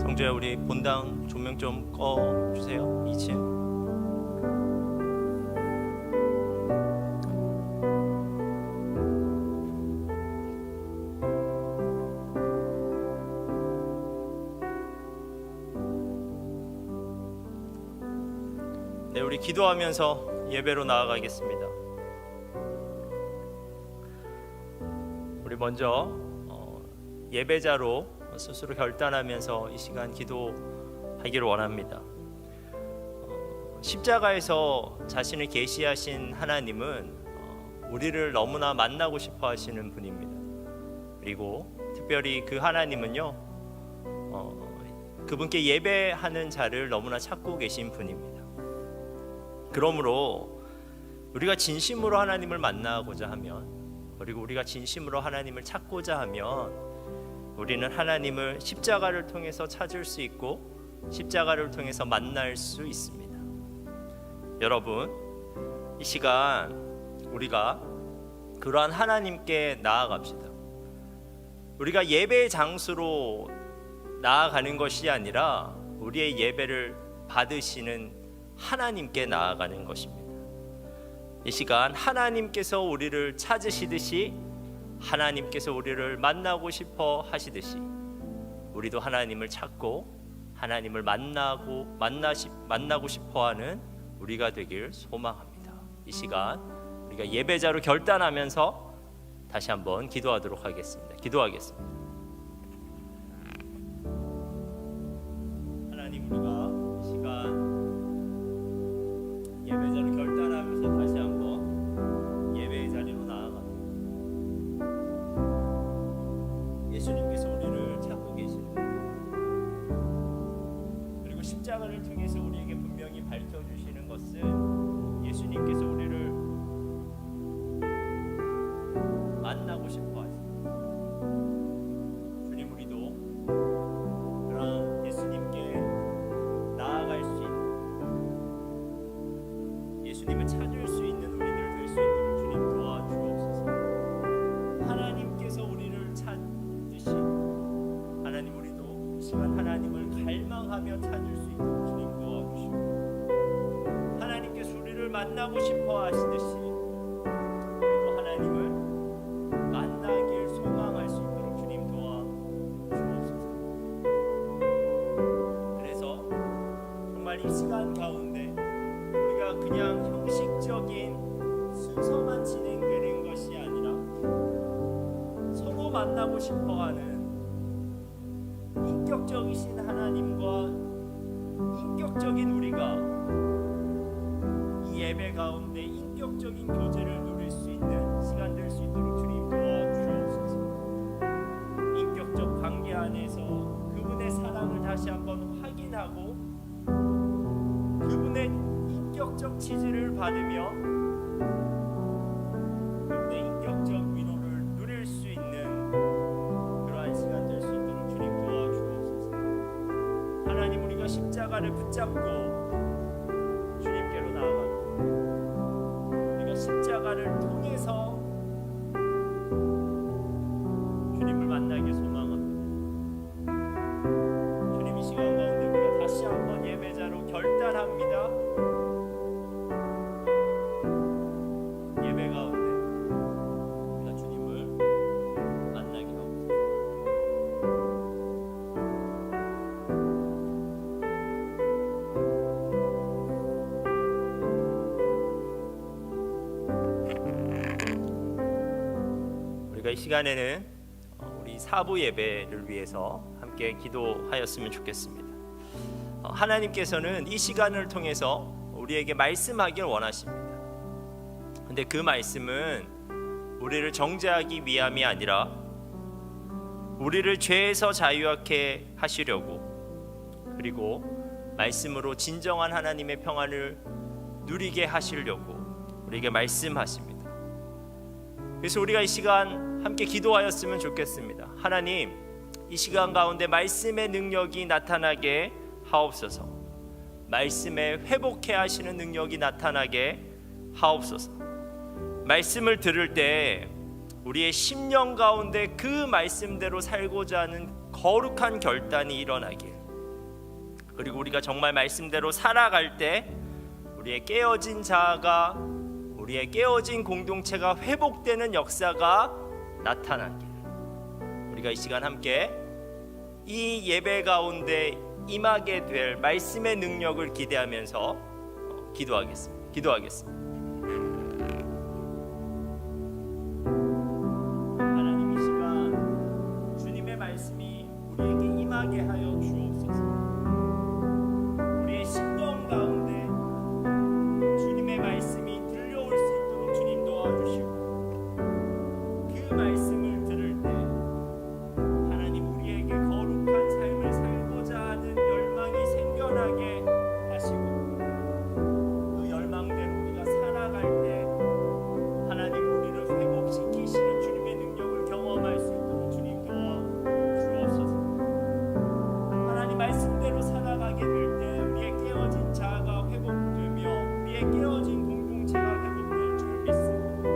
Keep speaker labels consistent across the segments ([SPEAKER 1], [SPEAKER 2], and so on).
[SPEAKER 1] 성주야, 우리 본당 조명 좀 꺼주세요. 2층. 네, 우리 기도하면서 예배로 나아가겠습니다. 우리 먼저 예배자로 스스로 결단하면서 이 시간 기도하기를 원합니다. 십자가에서 자신을 계시하신 하나님은 우리를 너무나 만나고 싶어 하시는 분입니다. 그리고 특별히 그 하나님은요, 그분께 예배하는 자를 너무나 찾고 계신 분입니다. 그러므로 우리가 진심으로 하나님을 만나고자 하면, 그리고 우리가 진심으로 하나님을 찾고자 하면 우리는 하나님을 십자가를 통해서 찾을 수 있고 십자가를 통해서 만날 수 있습니다. 여러분, 이 시간 우리가 그러한 하나님께 나아갑시다. 우리가 예배의 장소로 나아가는 것이 아니라 우리의 예배를 받으시는 하나님께 나아가는 것입니다. 이 시간 하나님께서 우리를 찾으시듯이, 하나님께서 우리를 만나고 싶어 하시듯이 우리도 하나님을 찾고 하나님을 만나고 싶어하는 우리가 되길 소망합니다. 이 시간 우리가 예배자로 결단하면서 다시 한번 기도하도록 하겠습니다. 기도하겠습니다. 하나님, 우리가 이 시간 예배자로 결단하면서 다시 한번 예배의 자리로 나아갑니다. 예수님께서 우리를 찾고 계시는, 그리고 십자가를 통해서 우리에게 분명히 밝혀주시는 것은 예수님께서 우리를 만나고 싶어 하십니다. 주님, 우리도 그런 예수님께 나아갈 수 있는, 예수님을 찾을 수 있는 우리들 될 수 있도록 주님 도와주옵소서. 하나님께서 우리를 찾듯이 하나님, 우리도 이 시간 하나님을 갈망하며 찾을 수 있도록 주님 도와주시고, 하나님께서 우리를 만나고 싶어 하시듯이 우리도 하나님을 만나길 소망할 수 있도록 주님 도와주옵소서. 그래서 정말 이 시간 가운데 우리가 그냥 형식적인 순서만 진행되는 것이 아니라 서로 만나고 싶어하는 인격적이신 하나님과 인격적인 우리가 이 예배 가운데 인격적인 교제를 누릴 수 있는 시간 될 수 있도록 주님 도와주옵소서. 인격적 관계 안에서 그분의 사랑을 다시 한번 확인하고 그분의 인격적 지지를 받으며 그분의 인격적 위로를 누릴 수 있는 그러한 시간 될 수 있도록 주님 도와주옵소서. 하나님, 우리가 십자가를 붙잡고 주님께로 나아갑니다. 우리가 십자가를 통해서 주님을 만나기 소망합니다. 주님, 이 시간 가운데 우리가 다시 한번 예배자로 결단합니다. 예배 가운데 우리가 주님을 만나게 하옵소서. 우리가 이 시간에는 우리 사부 예배를 위해서 함께 기도하였으면 좋겠습니다. 하나님께서는 이 시간을 통해서 우리에게 말씀하길 원하십니다. 근데 그 말씀은 우리를 정죄하기 위함이 아니라 우리를 죄에서 자유하게 하시려고, 그리고 말씀으로 진정한 하나님의 평안을 누리게 하시려고 우리에게 말씀하십니다. 그래서 우리가 이 시간 함께 기도하였으면 좋겠습니다. 하나님, 이 시간 가운데 말씀의 능력이 나타나게 하옵소서. 말씀에 회복해 하시는 능력이 나타나게 하옵소서. 말씀을 들을 때 우리의 심령 가운데 그 말씀대로 살고자 하는 거룩한 결단이 일어나길, 그리고 우리가 정말 말씀대로 살아갈 때 우리의 깨어진 자아가, 우리의 깨어진 공동체가 회복되는 역사가 나타나길, 우리가 이 시간 함께 이 예배 가운데 임하게 될 말씀의 능력을 기대하면서 기도하겠습니다. 하나님, 이 시간 주님의 말씀이 우리에게 임하게 하여 주옵소서. 우리의 심령 가운데 주님의 말씀이 들려올 수 있도록 주님 도와주시고, 그 말씀을 들을 때 하나님, 우리에게 거룩한 삶을 살고자 하는 열망이 생겨나게 하시고, 그 열망대로 우리가 살아갈 때 하나님, 우리를 회복시키시는 주님의 능력을 경험할 수 있도록 주님 도와주옵소서. 하나님, 말씀대로 살아가게 될 때 우리의 깨어진 자아가 회복되며 우리의 깨어진 공동체가 회복될 줄 믿습니다.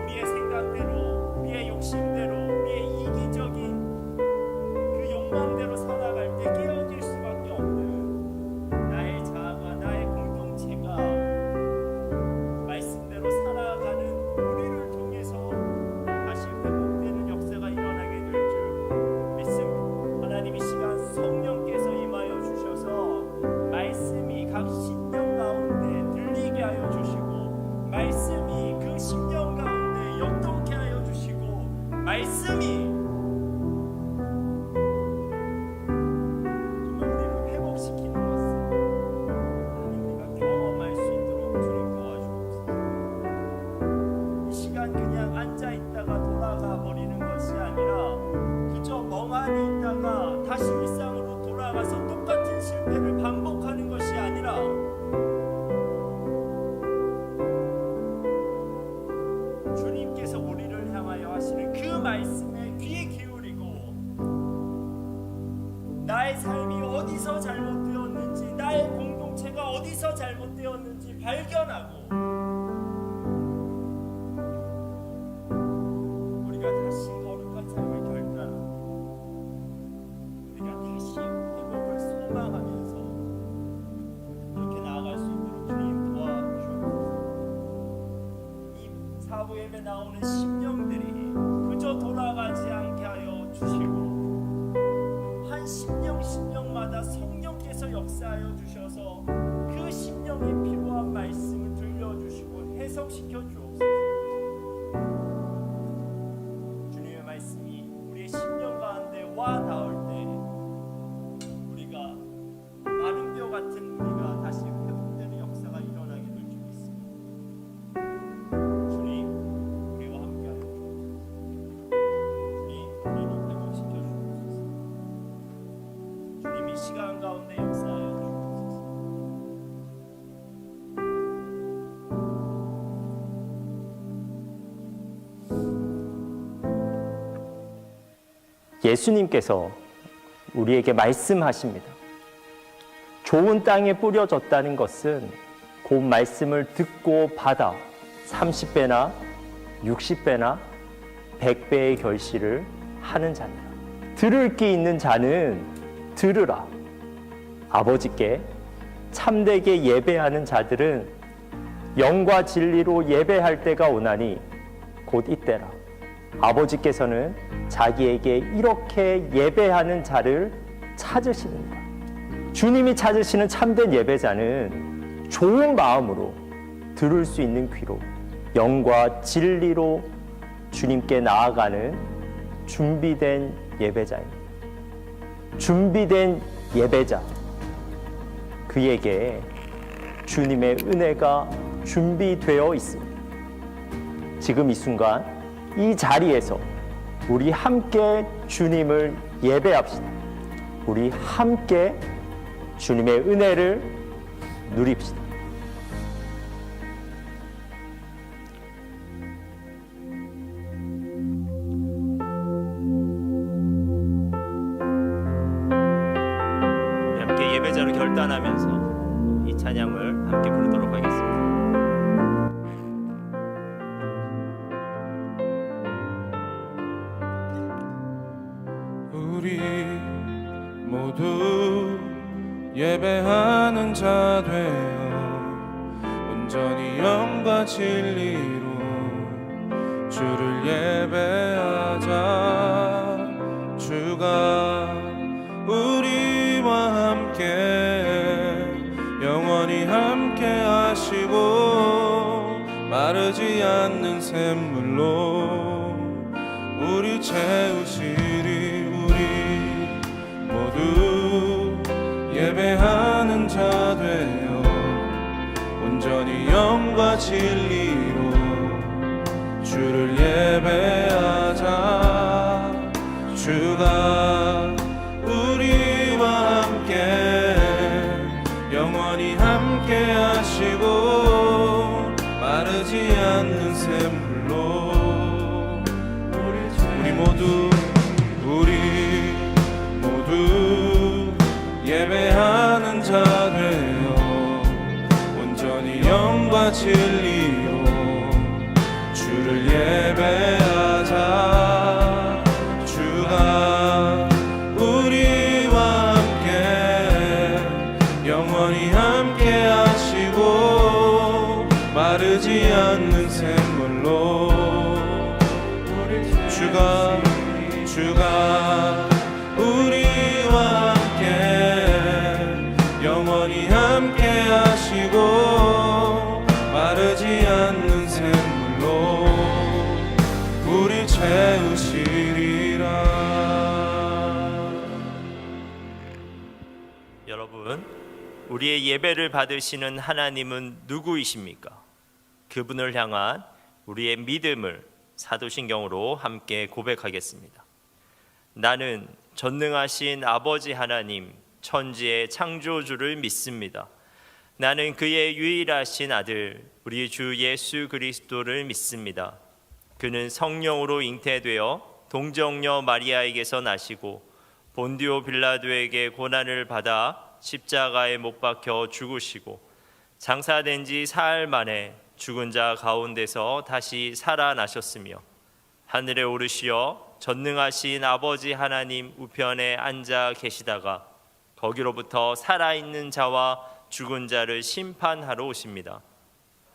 [SPEAKER 1] 우리의 생각대로, 우리의 욕심대로, 우리의 이기적인 그 욕망대로 살아갈 때 깨어질 수밖에 없는 나의 자아가, 나의 공동체가 말씀대로 살아가는 우리를 통해서 다시 회복되는 역사가 일어나게 될 줄 믿습니다. 하나님, 이 시간 성령께서 임하여 주셔서 말씀이 각 심령 가운데 들리게 하여 주시고, 말씀이 그 심령 가운데 역동케 하여 주시고, 말씀이 정말 우리를 회복시키는 것을 하나님, 우리가 경험할 수 있도록 주님 도와주옵소서. 이 시간 그냥 앉아 있다가 돌아가 버리는 것이 아니라 그저 멍하니 있다가 다시 일상으로 돌아가서 똑같은 실패를 반복하는 것이 아니라 주님께서 우리를 향하여 하시는 그 말씀에 귀 기울이고, 나의 삶이 어디서 잘못되었는지, 나의 공동체가 어디서 잘못되었는지 발견하고, 우리가 다시 거룩한 삶을 결단하고, 우리가 다시 회복을 소망하면서 그렇게 나아갈 수 있도록 주님 도와주옵소서. 이 사부 예배 나오는 심령들이 그저 돌아가지 않게 하여 주시고, 한 심령마다 성령께서 역사하여 주셔서 그 심령에 필요한 말씀을 들려주시고 해석시켜 주옵소서. 주님의 말씀이 우리의 심령 가운데 와 닿을 때 우리가 마른 뼈 같은 우리가 다시 회복되는 역사가 일어나게 될 줄 믿습니다. 주님, 우리와 함께하여 주옵소서. 주님, 우리를 회복시켜 주옵소서. 주님, 이 시간 가운데 역사하여 주옵소서.
[SPEAKER 2] 예수님께서 우리에게 말씀하십니다. 좋은 땅에 뿌려졌다는 것은 그 말씀을 듣고 받아 30배나 60배나 100배의 결실을 하는 자니라. 들을 게 있는 자는 들으라. 아버지께 참되게 예배하는 자들은 영과 진리로 예배할 때가 오나니 곧 이때라. 아버지께서는 자기에게 이렇게 예배하는 자를 찾으시는가. 주님이 찾으시는 참된 예배자는 좋은 마음으로 들을 수 있는 귀로 영과 진리로 주님께 나아가는 준비된 예배자입니다. 준비된 예배자, 그에게 주님의 은혜가 준비되어 있습니다. 지금 이 순간 이 자리에서 우리 함께 주님을 예배합시다. 우리 함께 주님의 은혜를 누립시다.
[SPEAKER 1] 우리 함께 예배자로 결단하면서 이 찬양을 함께 부르도록 하겠습니다.
[SPEAKER 3] 우리 모두 예배하는 자 되어 온전히 영과 진리로 주를 예배하자. 주가 우리와 함께 영원히 함께 하시고 마르지 않는 샘물로 우리 채우시리. 우리 모두 예배하는 자 되어 온전히 영과 진리로 주를 예배하자. 주가 우리와 함께 영원히 함께 하시고 마르지 않는 샘물로 우리 모두 예배하는 자 되어 온전히 영과 진리로 주를 예배하자. 주가 우리와 함께 영원히 함께 하시고 마르지 않는 샘물로 주가 우리와 함께 영원히 함께 하시고 마르지 않는 샘물로 우리 채우시리라.
[SPEAKER 1] 여러분, 우리의 예배를 받으시는 하나님은 누구이십니까? 그분을 향한 우리의 믿음을 사도신경으로 함께 고백하겠습니다. 나는 전능하신 아버지 하나님, 천지의 창조주를 믿습니다. 나는 그의 유일하신 아들 우리 주 예수 그리스도를 믿습니다. 그는 성령으로 잉태되어 동정녀 마리아에게서 나시고 본디오 빌라도에게 고난을 받아 십자가에 못 박혀 죽으시고 장사된 지 사흘 만에 죽은 자 가운데서 다시 살아나셨으며 하늘에 오르시어 전능하신 아버지 하나님 우편에 앉아 계시다가 거기로부터 살아있는 자와 죽은 자를 심판하러 오십니다.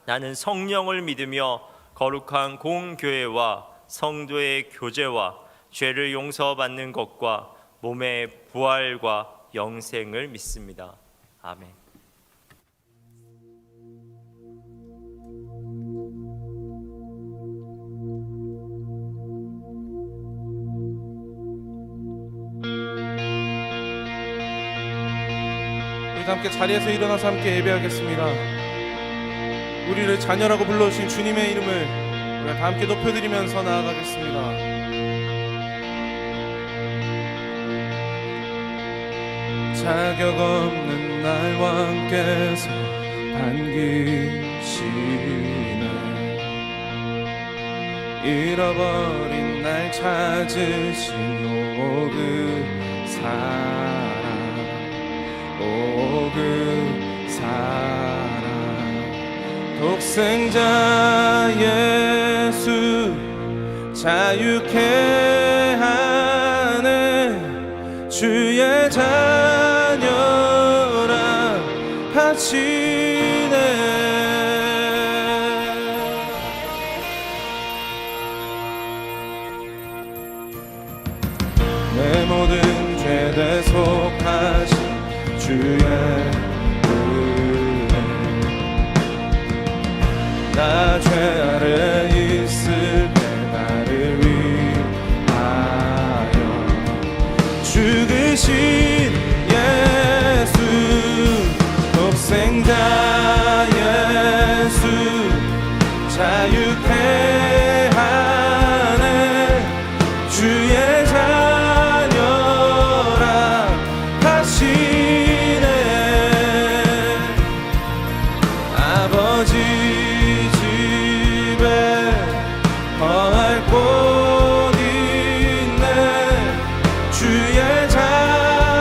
[SPEAKER 1] 나는 성령을 믿으며 거룩한 공교회와 성도의 교제와 죄를 용서받는 것과 몸의 부활과 영생을 믿습니다. 아멘.
[SPEAKER 3] 우리 함께 자리에서 일어나서 함께 예배하겠습니다. 우리를 자녀라고 불러주신 주님의 이름을 우리가 다 함께 높여드리면서 나아가겠습니다. 자격 없는 날 왕께서 반기시네. 잃어버린 날 찾으신 그 사랑, 그 사랑. 독생자 예수 자유케 하네. 주의 자녀라 하시네. 내 모든 죄 대속하신 주의 은혜. 나 죄 아래 있을 때 나를 위하여 죽으신 예수. 독생자 예수 자유케 하네. 주의 자녀라 하시네. 아버지 집에 거할 곳 있네. 주의 자녀라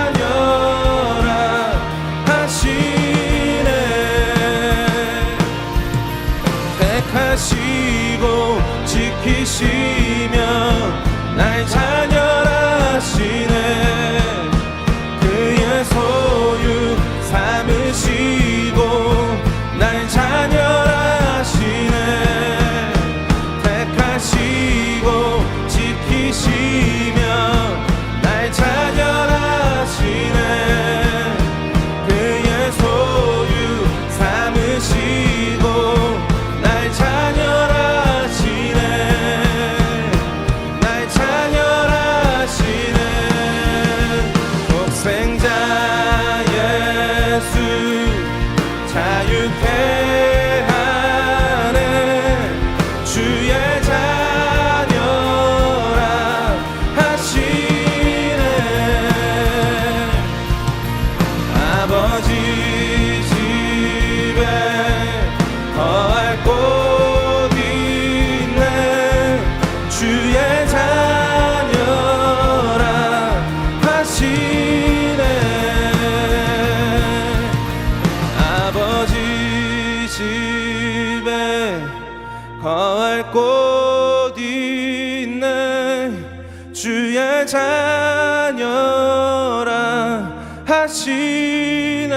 [SPEAKER 3] 날 자녀라 하시네.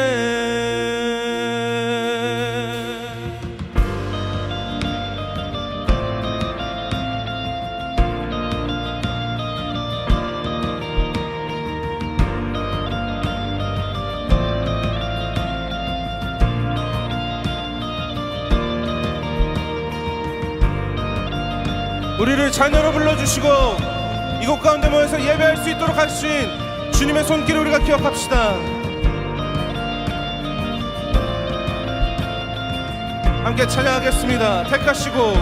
[SPEAKER 3] 우리를 자녀로 불러주시고 이곳 가운데 모여서 예배할 수 있도록 하신 주님의 손길을 우리가 기억합시다. 함께 찬양하겠습니다. 택하시고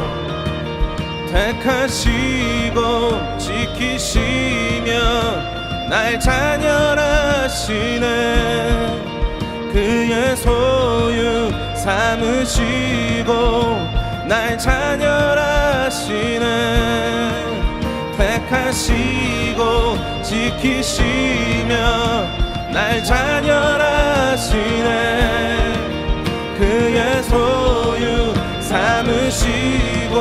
[SPEAKER 3] 지키시며 날 자녀라시네. 그의 소유 삼으시고 날 자녀라시네. 택하시고 지키시며 날 자녀라시네. 그의 소유 삼으시고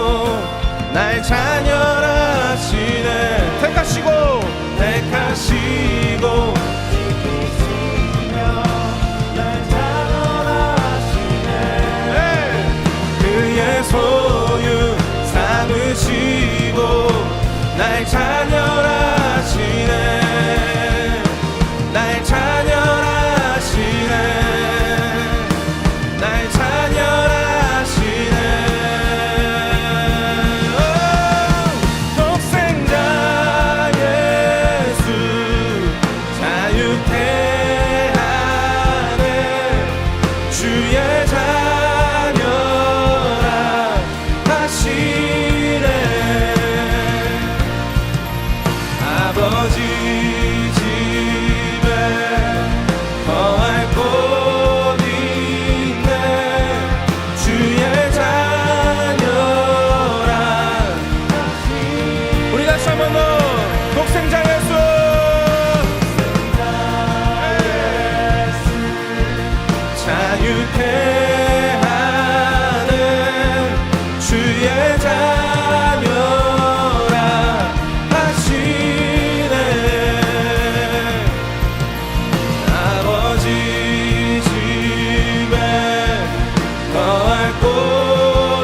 [SPEAKER 3] 날 자녀라시네. 택하시고 지키시며 날 자녀라시네. 그의 소유 삼으시고 날 자녀라시네. 날 자녀라시네. 날 자녀라시네. 독생자 예수 자유케 하네. 주의 자녀라 하시네. 아버지 집에 거할 곳 있네. 주의 자녀라 하시네. 우리 다시 한번 더 독생자 예수 자유케 하는 주의 자녀라 하시네. 아버지 집에 거할 곳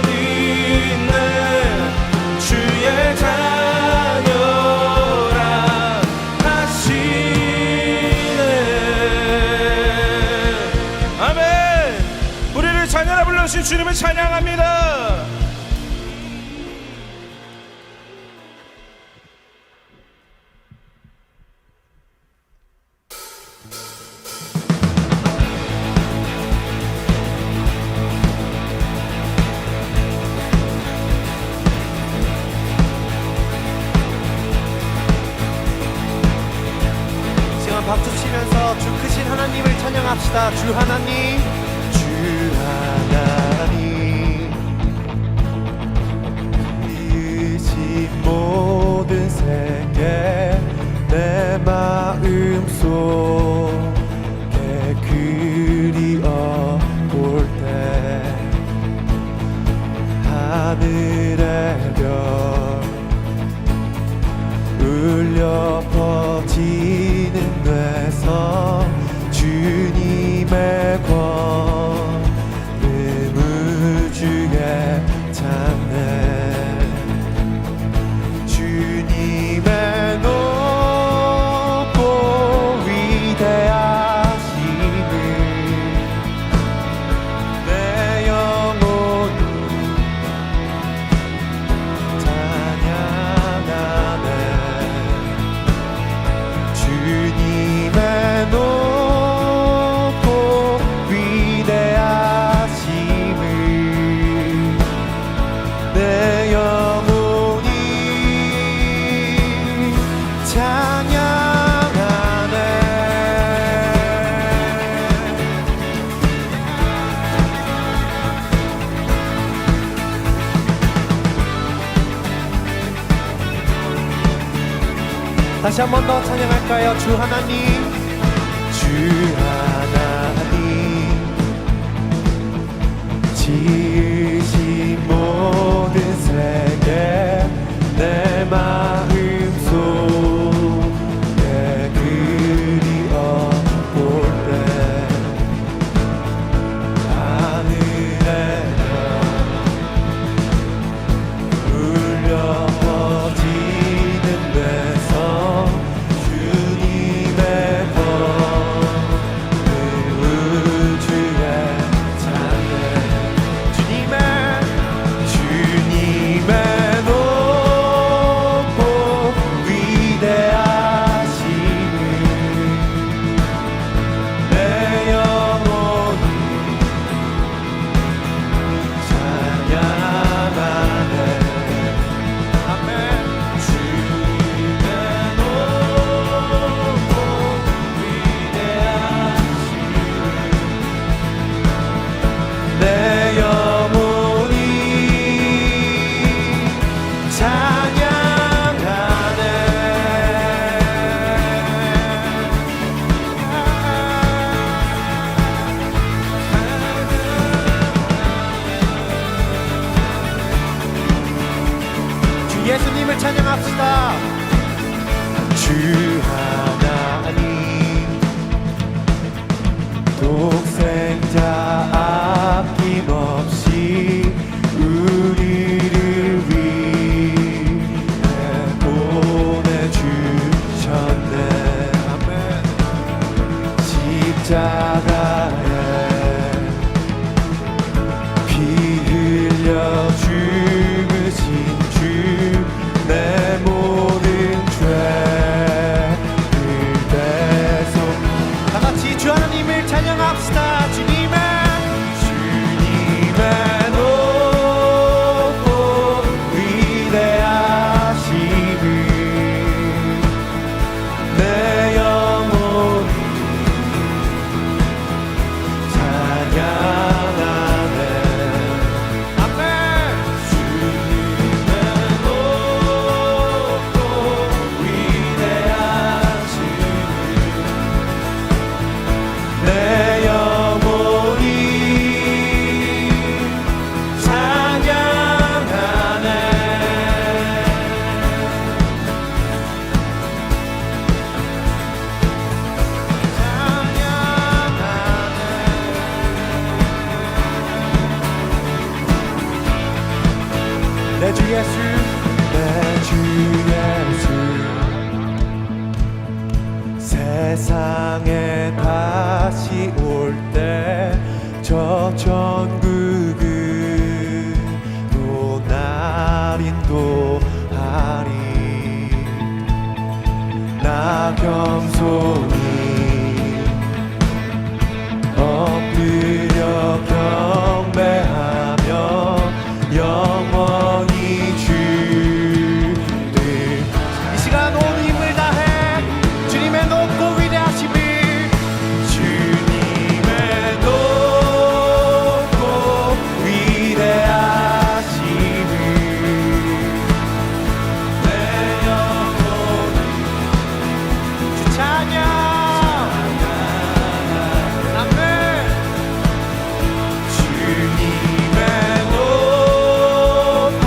[SPEAKER 3] 있네. 주의 자녀라 하시네. 아멘. 우리를 자녀라 불러주신 주님을 찬양합니다.
[SPEAKER 4] 지금 박수 치면서 주 크신 하나님을 찬양합시다. 주 하나님, 주 하나님, 이으신 모든 세계 내 마음속에 그리어 볼 때 하늘의 별 울려 퍼지는 데서 주님의 권능을 주에 찾네. 주님의 높고 위대하심을 내 영혼이 찬양하네. 주님의 높고 위대하심을 내 영혼이 찬양하네. 다시 한 번 더 찬양할까요? 주 하나님, 주 하나님, 지으신 모든 세계 내 마음속 독생자 아낌없이 우리를 위해 보내주셨네. 아멘. 십자가에 피 흘려 죽으신 주 내 모든 죄를 대속. 다 같이 주 하나님을 찬양합시다. 주님의 높고 위대하심을 내 영혼이 찬양하네. 아멘. 주님의 높고 위대하심을 내 영혼이 찬양하네. 내 주 예수, 내 주 예수, 세상에 다시 올 때 저 천국으로 날 인도하리. 나 겸손히 엎드려 경배하며 영원히 주를. 이 시간 온 힘을 다해 주님의 높고 위대하심을, 주님의 높고 위대하심을 내 영혼이 주 찬양. 아멘. 주님의 높고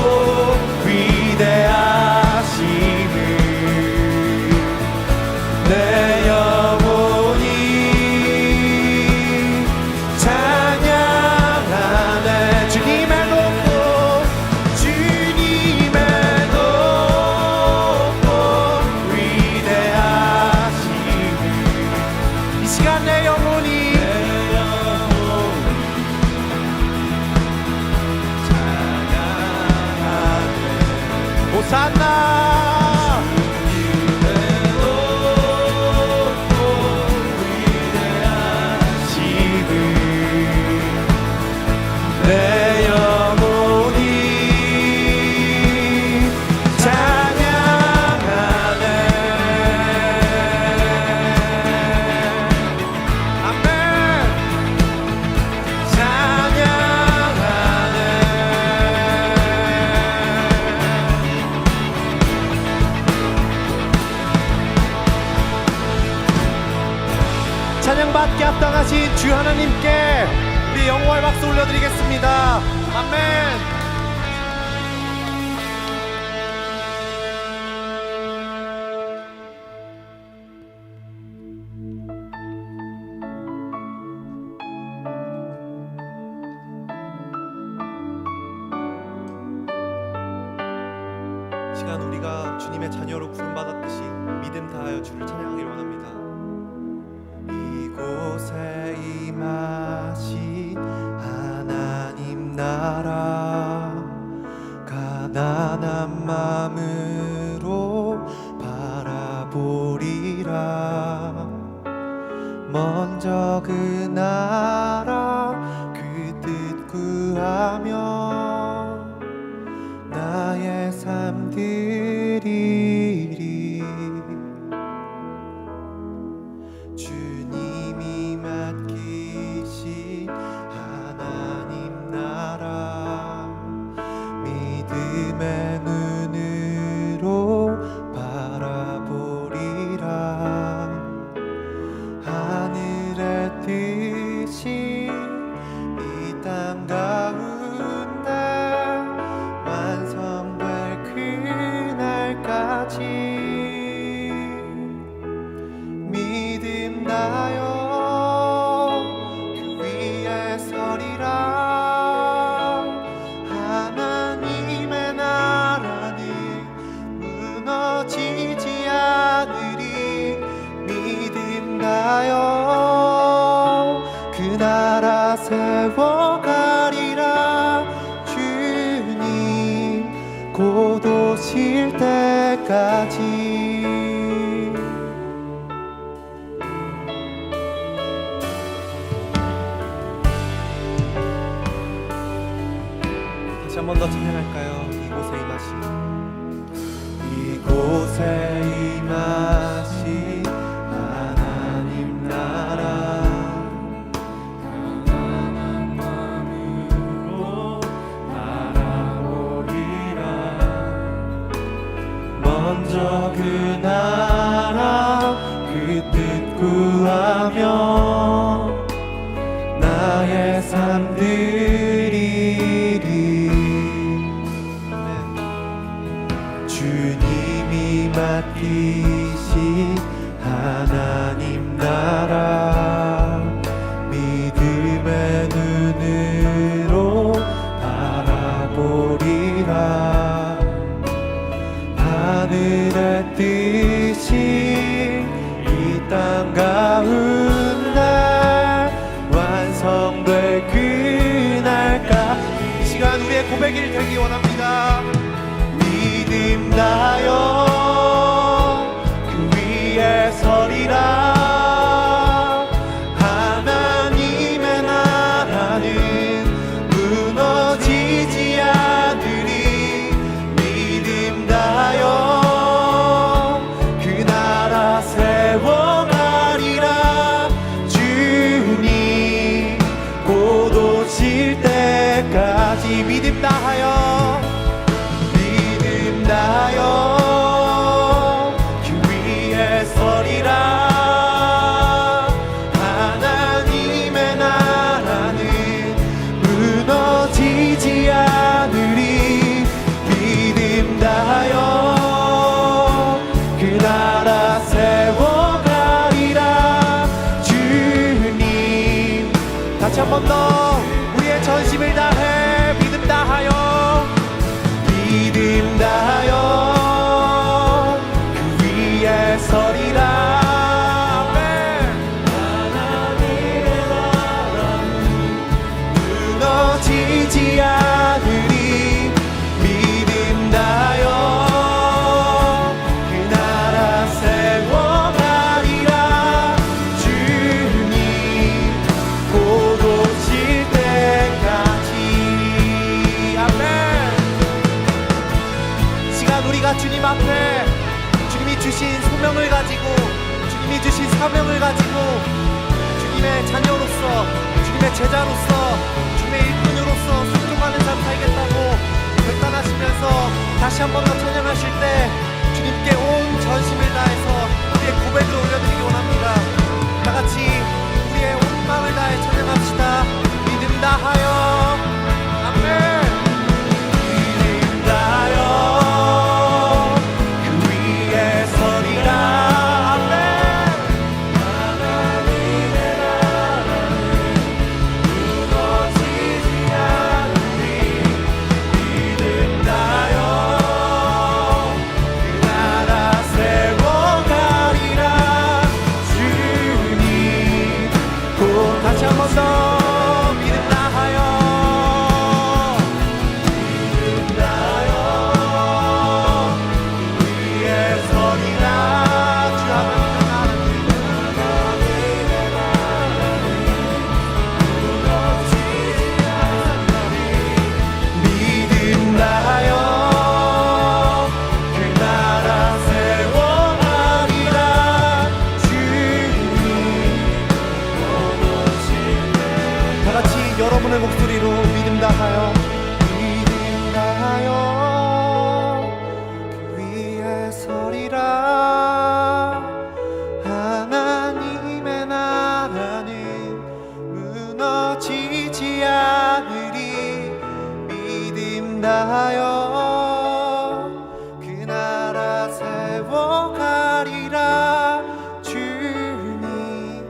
[SPEAKER 4] 위대하심을 내 영혼이 찬양하네. 주님의 높고 위대하심을 이 시간 내 영혼이 찬양하네. 호산나. 내 영혼이 찬양하네. 아멘. 찬양하네. 찬양받게 합당하신 주 하나님께 우리 영광의 박수 올려드리겠습니다. 아멘. 시간 우리가 주님의 자녀로 부름받았듯이 믿음 다하여 주를 찬양하길 원합니다. 이곳에 임하신 하나님 나라, 가난한 마음으로 바라보리라. 먼저 그 나라 그 뜻 구하며 나의 삶 드리리. 주님이 맡기신 하나님 나라, 믿음의 눈으로 바라보리라. 하늘의 뜻이 이 땅 가운데 완성될 그 세워가리라. 주님 곧 오실 때까지. 다시 한 번 더 찬양할까요? 이곳에 임하신, 이곳에 임하신 하나님 나라, 가난한 마음으로 바라보리라. 먼저 그 나라 그 뜻 구하며 나의 삶 드리리. 주님이 맡기신 하나님 나라 믿음의 눈으로 바라보리라. 하늘의 뜻이 이 땅 가운데 완성될 그날까. 이 시간 우리의 고백이 되기 원합니다. 믿음 다여 그 위에 서리라. 하나님의 나라는 무너지지 않으리. 믿음 다여 그 나라 세워가리라. 주님 곧 오실 때까지. 믿음 다하여 다여 그 위에 서리라. 하나님의 나라는 무너지지 않으리. 믿음 다여 그 나라 세워가리라. 주님 다시 한 번 더 우리의 전심을 다해 믿음 다하여 믿음 다하여 그 위에 서리라. 아멘. 하나님의 나라는 무너지지 않으리. 믿음 다하여 그 나라 세워가리라. 주님 곧 오실 때까지. 아멘. 우리가 주님 앞에 주님이 주신 소명을 가지고 주님이 주신 사명을 가지고 주님의 자녀로서 주님의 제자로서 주님의 일꾼으로서 순종하는 삶 살겠다고 결단하시면서 다시 한 번 더 찬양하실 때 주님께 온 전심을 다해서 우리의 고백을 올려드리기 원합니다. 다같이 우리의 온 마음을 다해 찬양합시다. 믿음 다하여 아멘. 믿음 다하여 여러분의 목소리로 믿음 다하여 믿음 다하여 그 위에 서리라. 하나님의 나라는 무너지지 않으리. 믿음 다하여 그 나라 세워가리라. 주님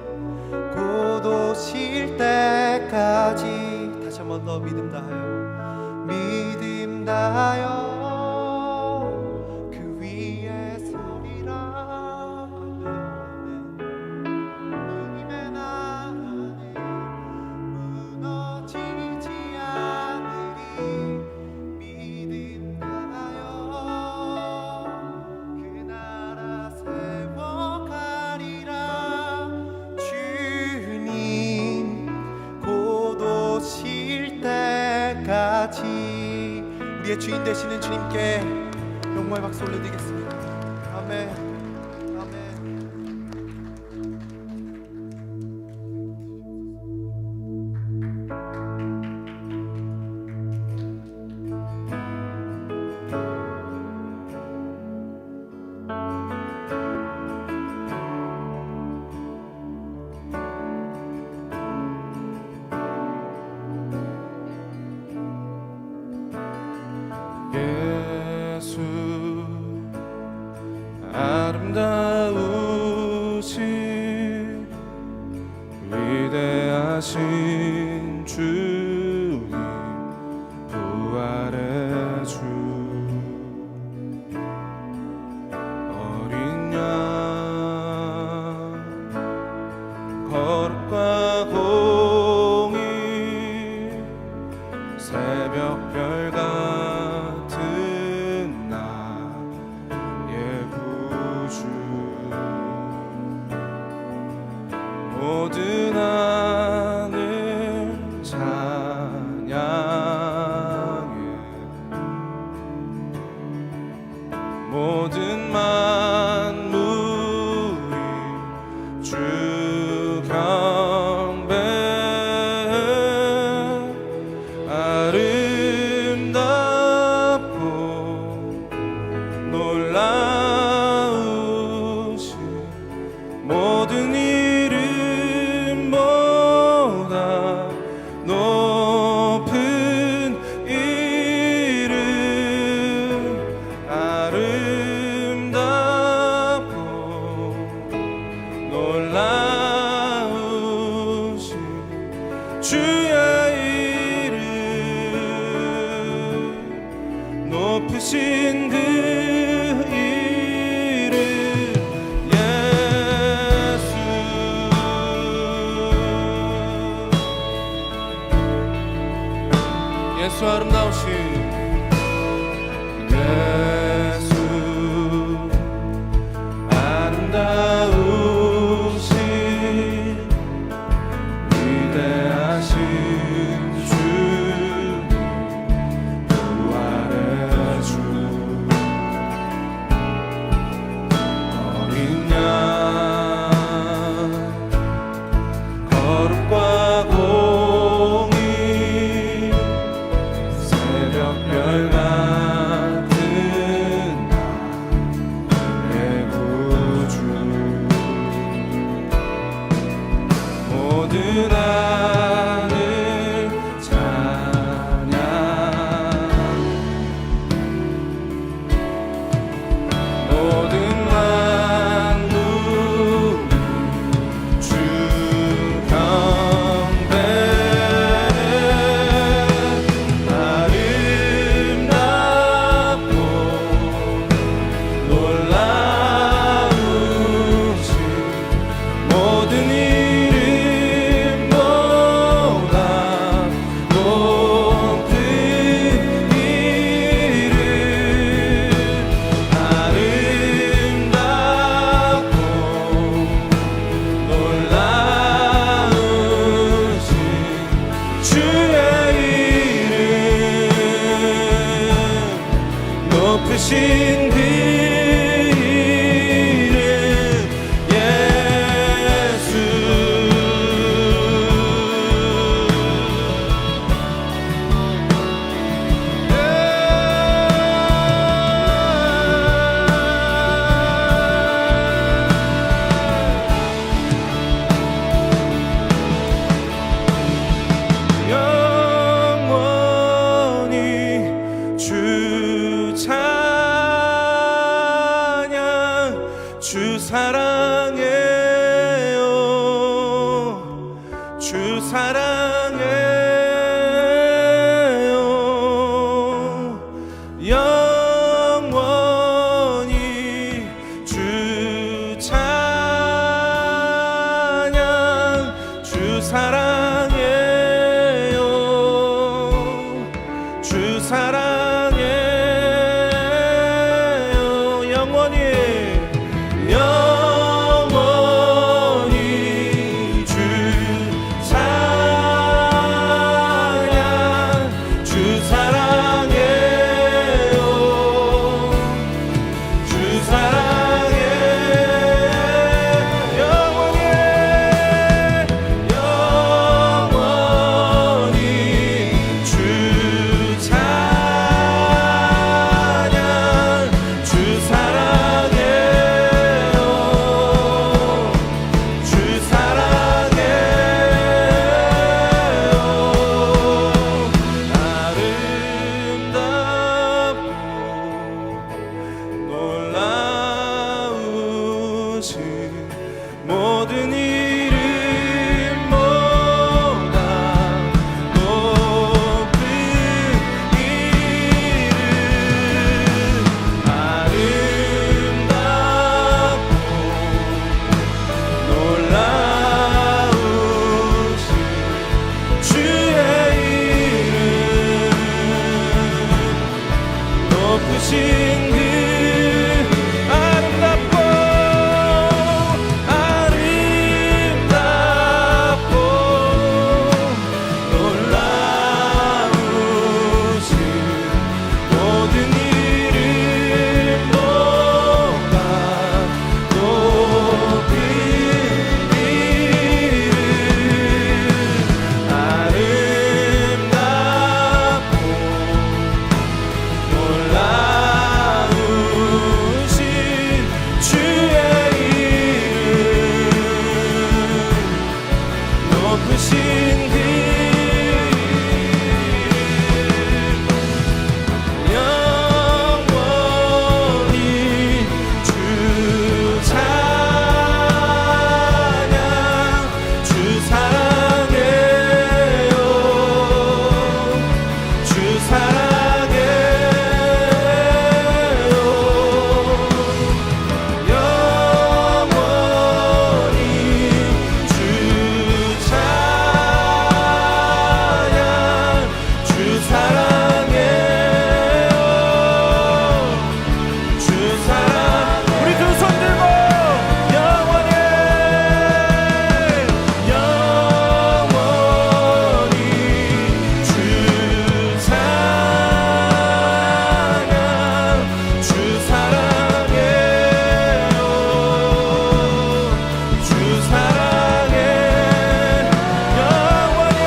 [SPEAKER 4] 곧 오실 때까지. 다시 한 번 더 믿음 다하여 믿음 다하여 그 위에 서리라. 주님의 나라는 우리의 주인 되시는 주님께 영광의 박수 올려드리겠습니다. 아멘. 아멘.
[SPEAKER 3] 예수 아름다우신 위대하신 주님 부활의 주 어린 양 거룩과 공의 새벽별 같은 나의 구주 모든 하늘 찬양해 모든 만물이 주 경배해 아름답고 놀라우신 모든 이름보다 높은 이름 아름답고 놀라우신 주의 이름 높으신 그 이름 예수 아름다우신 예수 아름다우신 위대하신 주 부활의 주 어린 양 거룩과 공의 새벽별 같은 나의 구주 모든 하늘 찬양 모든 만물이 주 경배해 아름답고 놀라우신 모든 이름보다 높은 이름 아름답고 놀라우신 주의 이름 높으신 그 이름 예수 영원히 주 찬양 주 사랑해요 주 사랑해요 영원히 주 찬양 주 사랑해요 주 사랑해요 영원히 영원히 주 찬양 높으신 그 영원히 주 찬양 주 사랑해요 주 사랑해요 영원히 주 찬양 주 사랑해요 주 사랑 우리 두 손 들고 영원히 영원히 주 찬양 주 사랑해요 주 사랑해 영원히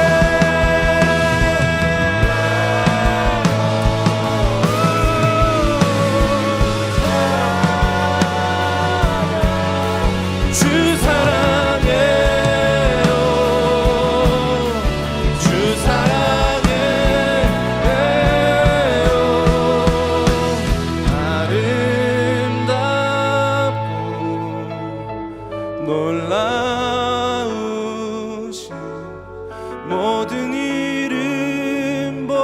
[SPEAKER 3] 주 사랑해요 주 사랑해요 아름답고 놀라우신 모든 이름보다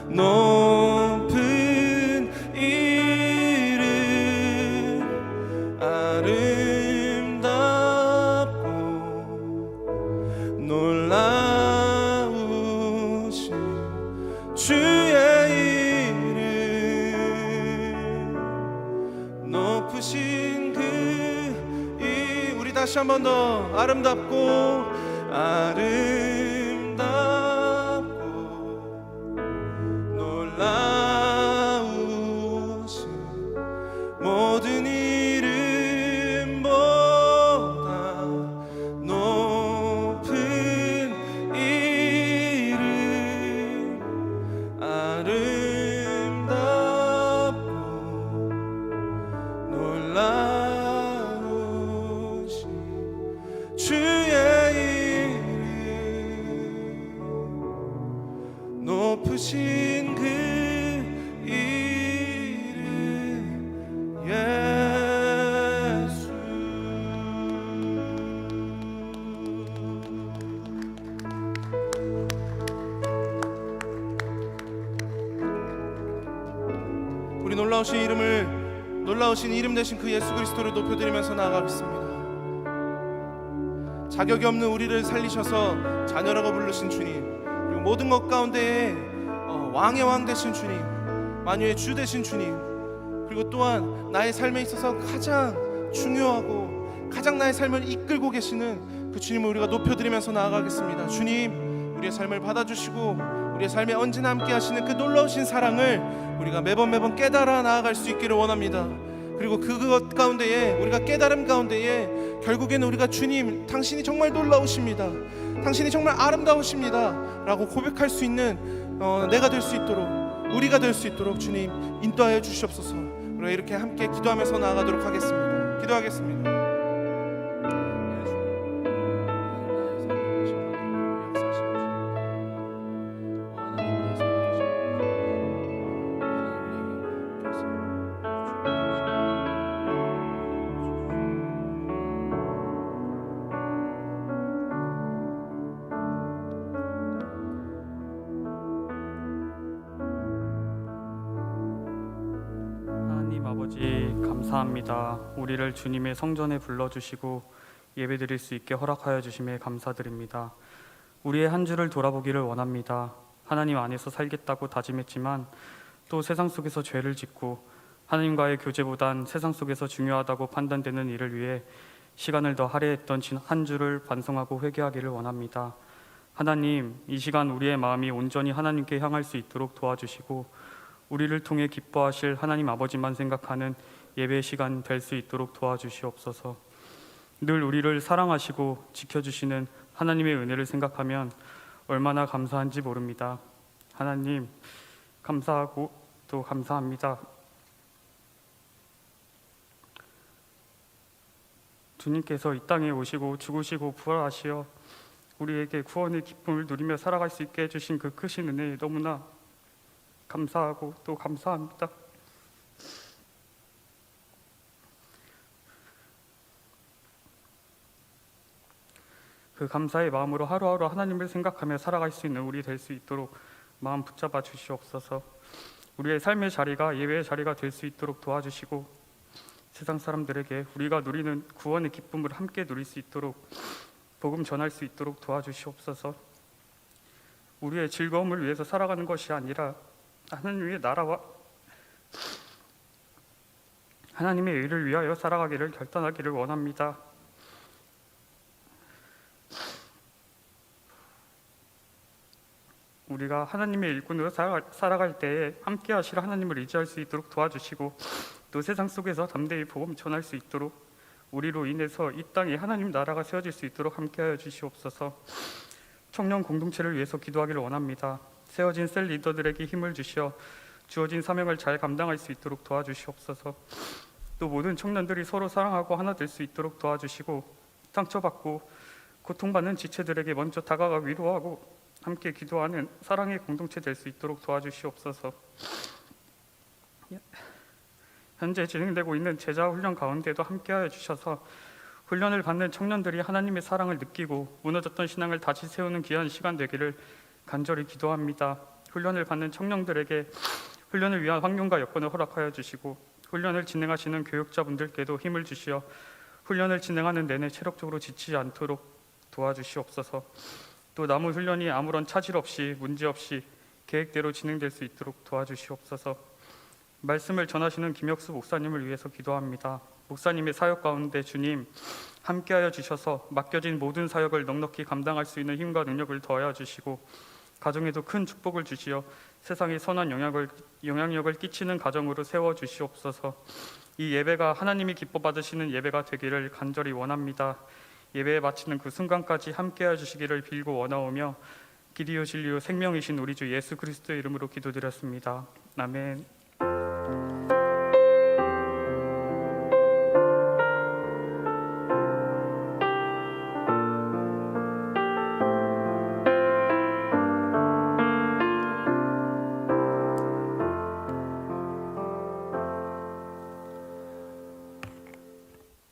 [SPEAKER 3] 높은 이름 아름답고 놀라우신 주의 이름 높으신 그 우리 다시 한 번 더 아름답고 놀라우신 모든 이름보다 높은 이름 아름답고 놀라우신 주의 이름 높으신 그 이름 예수 우리 놀라우신 이름 대신 그 예수 그리스도를 높여드리면서 나아가겠습니다. 자격이 없는 우리를 살리셔서 자녀라고 부르신 주님, 그리고 모든 것 가운데에 왕의 왕 되신 주님, 만유의 주 되신 주님, 그리고 또한 나의 삶에 있어서 가장 중요하고 가장 나의 삶을 이끌고 계시는 그 주님을 우리가 높여드리면서 나아가겠습니다. 주님, 우리의 삶을 받아주시고 우리의 삶에 언제나 함께 하시는 그 놀라우신 사랑을 우리가 매번 깨달아 나아갈 수 있기를 원합니다. 그리고 그것 가운데에 우리가 깨달음 가운데에 결국에는 우리가 주님, 당신이 정말 놀라우십니다, 당신이 정말 아름다우십니다 라고 고백할 수 있는 내가 될 수 있도록, 우리가 될 수 있도록 주님 인도하여 주시옵소서. 우리가 이렇게 함께 기도하면서 나아가도록 하겠습니다. 기도하겠습니다.
[SPEAKER 5] 하나님 아버지 감사합니다. 우리를 주님의 성전에 불러주시고 예배드릴 수 있게 허락하여 주심에 감사드립니다. 우리의 한 주를 돌아보기를 원합니다. 하나님 안에서 살겠다고 다짐했지만 또 세상 속에서 죄를 짓고 하나님과의 교제보단 세상 속에서 중요하다고 판단되는 일을 위해 시간을 더 할애했던 한 주를 반성하고 회개하기를 원합니다. 하나님, 이 시간 우리의 마음이 온전히 하나님께 향할 수 있도록 도와주시고 우리를 통해 기뻐하실 하나님 아버지만 생각하는 예배 시간 될 수 있도록 도와주시옵소서. 늘 우리를 사랑하시고 지켜주시는 하나님의 은혜를 생각하면 얼마나 감사한지 모릅니다. 하나님, 감사하고 또 감사합니다. 주님께서 이 땅에 오시고 죽으시고 부활하시어 우리에게 구원의 기쁨을 누리며 살아갈 수 있게 해주신 그 크신 은혜에 너무나 감사하고 또 감사합니다. 그 감사의 마음으로 하루하루 하나님을 생각하며 살아갈 수 있는 우리 될 수 있도록 마음 붙잡아 주시옵소서. 우리의 삶의 자리가 예배의 자리가 될 수 있도록 도와주시고 세상 사람들에게 우리가 누리는 구원의 기쁨을 함께 누릴 수 있도록 복음 전할 수 있도록 도와주시옵소서. 우리의 즐거움을 위해서 살아가는 것이 아니라 하나님의 나라와 하나님의 의를 위하여 살아가기를 결단하기를 원합니다. 우리가 하나님의 일꾼으로 살아갈 때에 함께 하실 하나님을 의지할 수 있도록 도와주시고 또 세상 속에서 담대히 복음 전할 수 있도록 우리로 인해서 이 땅에 하나님 나라가 세워질 수 있도록 함께하여 주시옵소서. 청년 공동체를 위해서 기도하기를 원합니다. 세워진 셀 리더들에게 힘을 주시어 주어진 사명을 잘 감당할 수 있도록 도와주시옵소서. 또 모든 청년들이 서로 사랑하고 하나 될 수 있도록 도와주시고 상처받고 고통받는 지체들에게 먼저 다가가 위로하고 함께 기도하는 사랑의 공동체 될 수 있도록 도와주시옵소서. 현재 진행되고 있는 제자 훈련 가운데도 함께하여 주셔서 훈련을 받는 청년들이 하나님의 사랑을 느끼고 무너졌던 신앙을 다시 세우는 귀한 시간 되기를 간절히 기도합니다. 훈련을 받는 청년들에게 훈련을 위한 환경과 여건을 허락하여 주시고 훈련을 진행하시는 교육자분들께도 힘을 주시어 훈련을 진행하는 내내 체력적으로 지치지 않도록 도와주시옵소서. 또 남은 훈련이 아무런 차질 없이 문제 없이 계획대로 진행될 수 있도록 도와주시옵소서. 말씀을 전하시는 김혁수 목사님을 위해서 기도합니다. 목사님의 사역 가운데 주님 함께하여 주셔서 맡겨진 모든 사역을 넉넉히 감당할 수 있는 힘과 능력을 더하여 주시고 가정에도 큰 축복을 주시어 세상에 선한 영향력을 끼치는 가정으로 세워 주시옵소서. 이 예배가 하나님이 기뻐 받으시는 예배가 되기를 간절히 원합니다. 예배에 마치는 그 순간까지 함께해 주시기를 빌고 원하오며 기리오 진리오 생명이신 우리 주 예수 그리스도의 이름으로 기도드렸습니다. 아멘.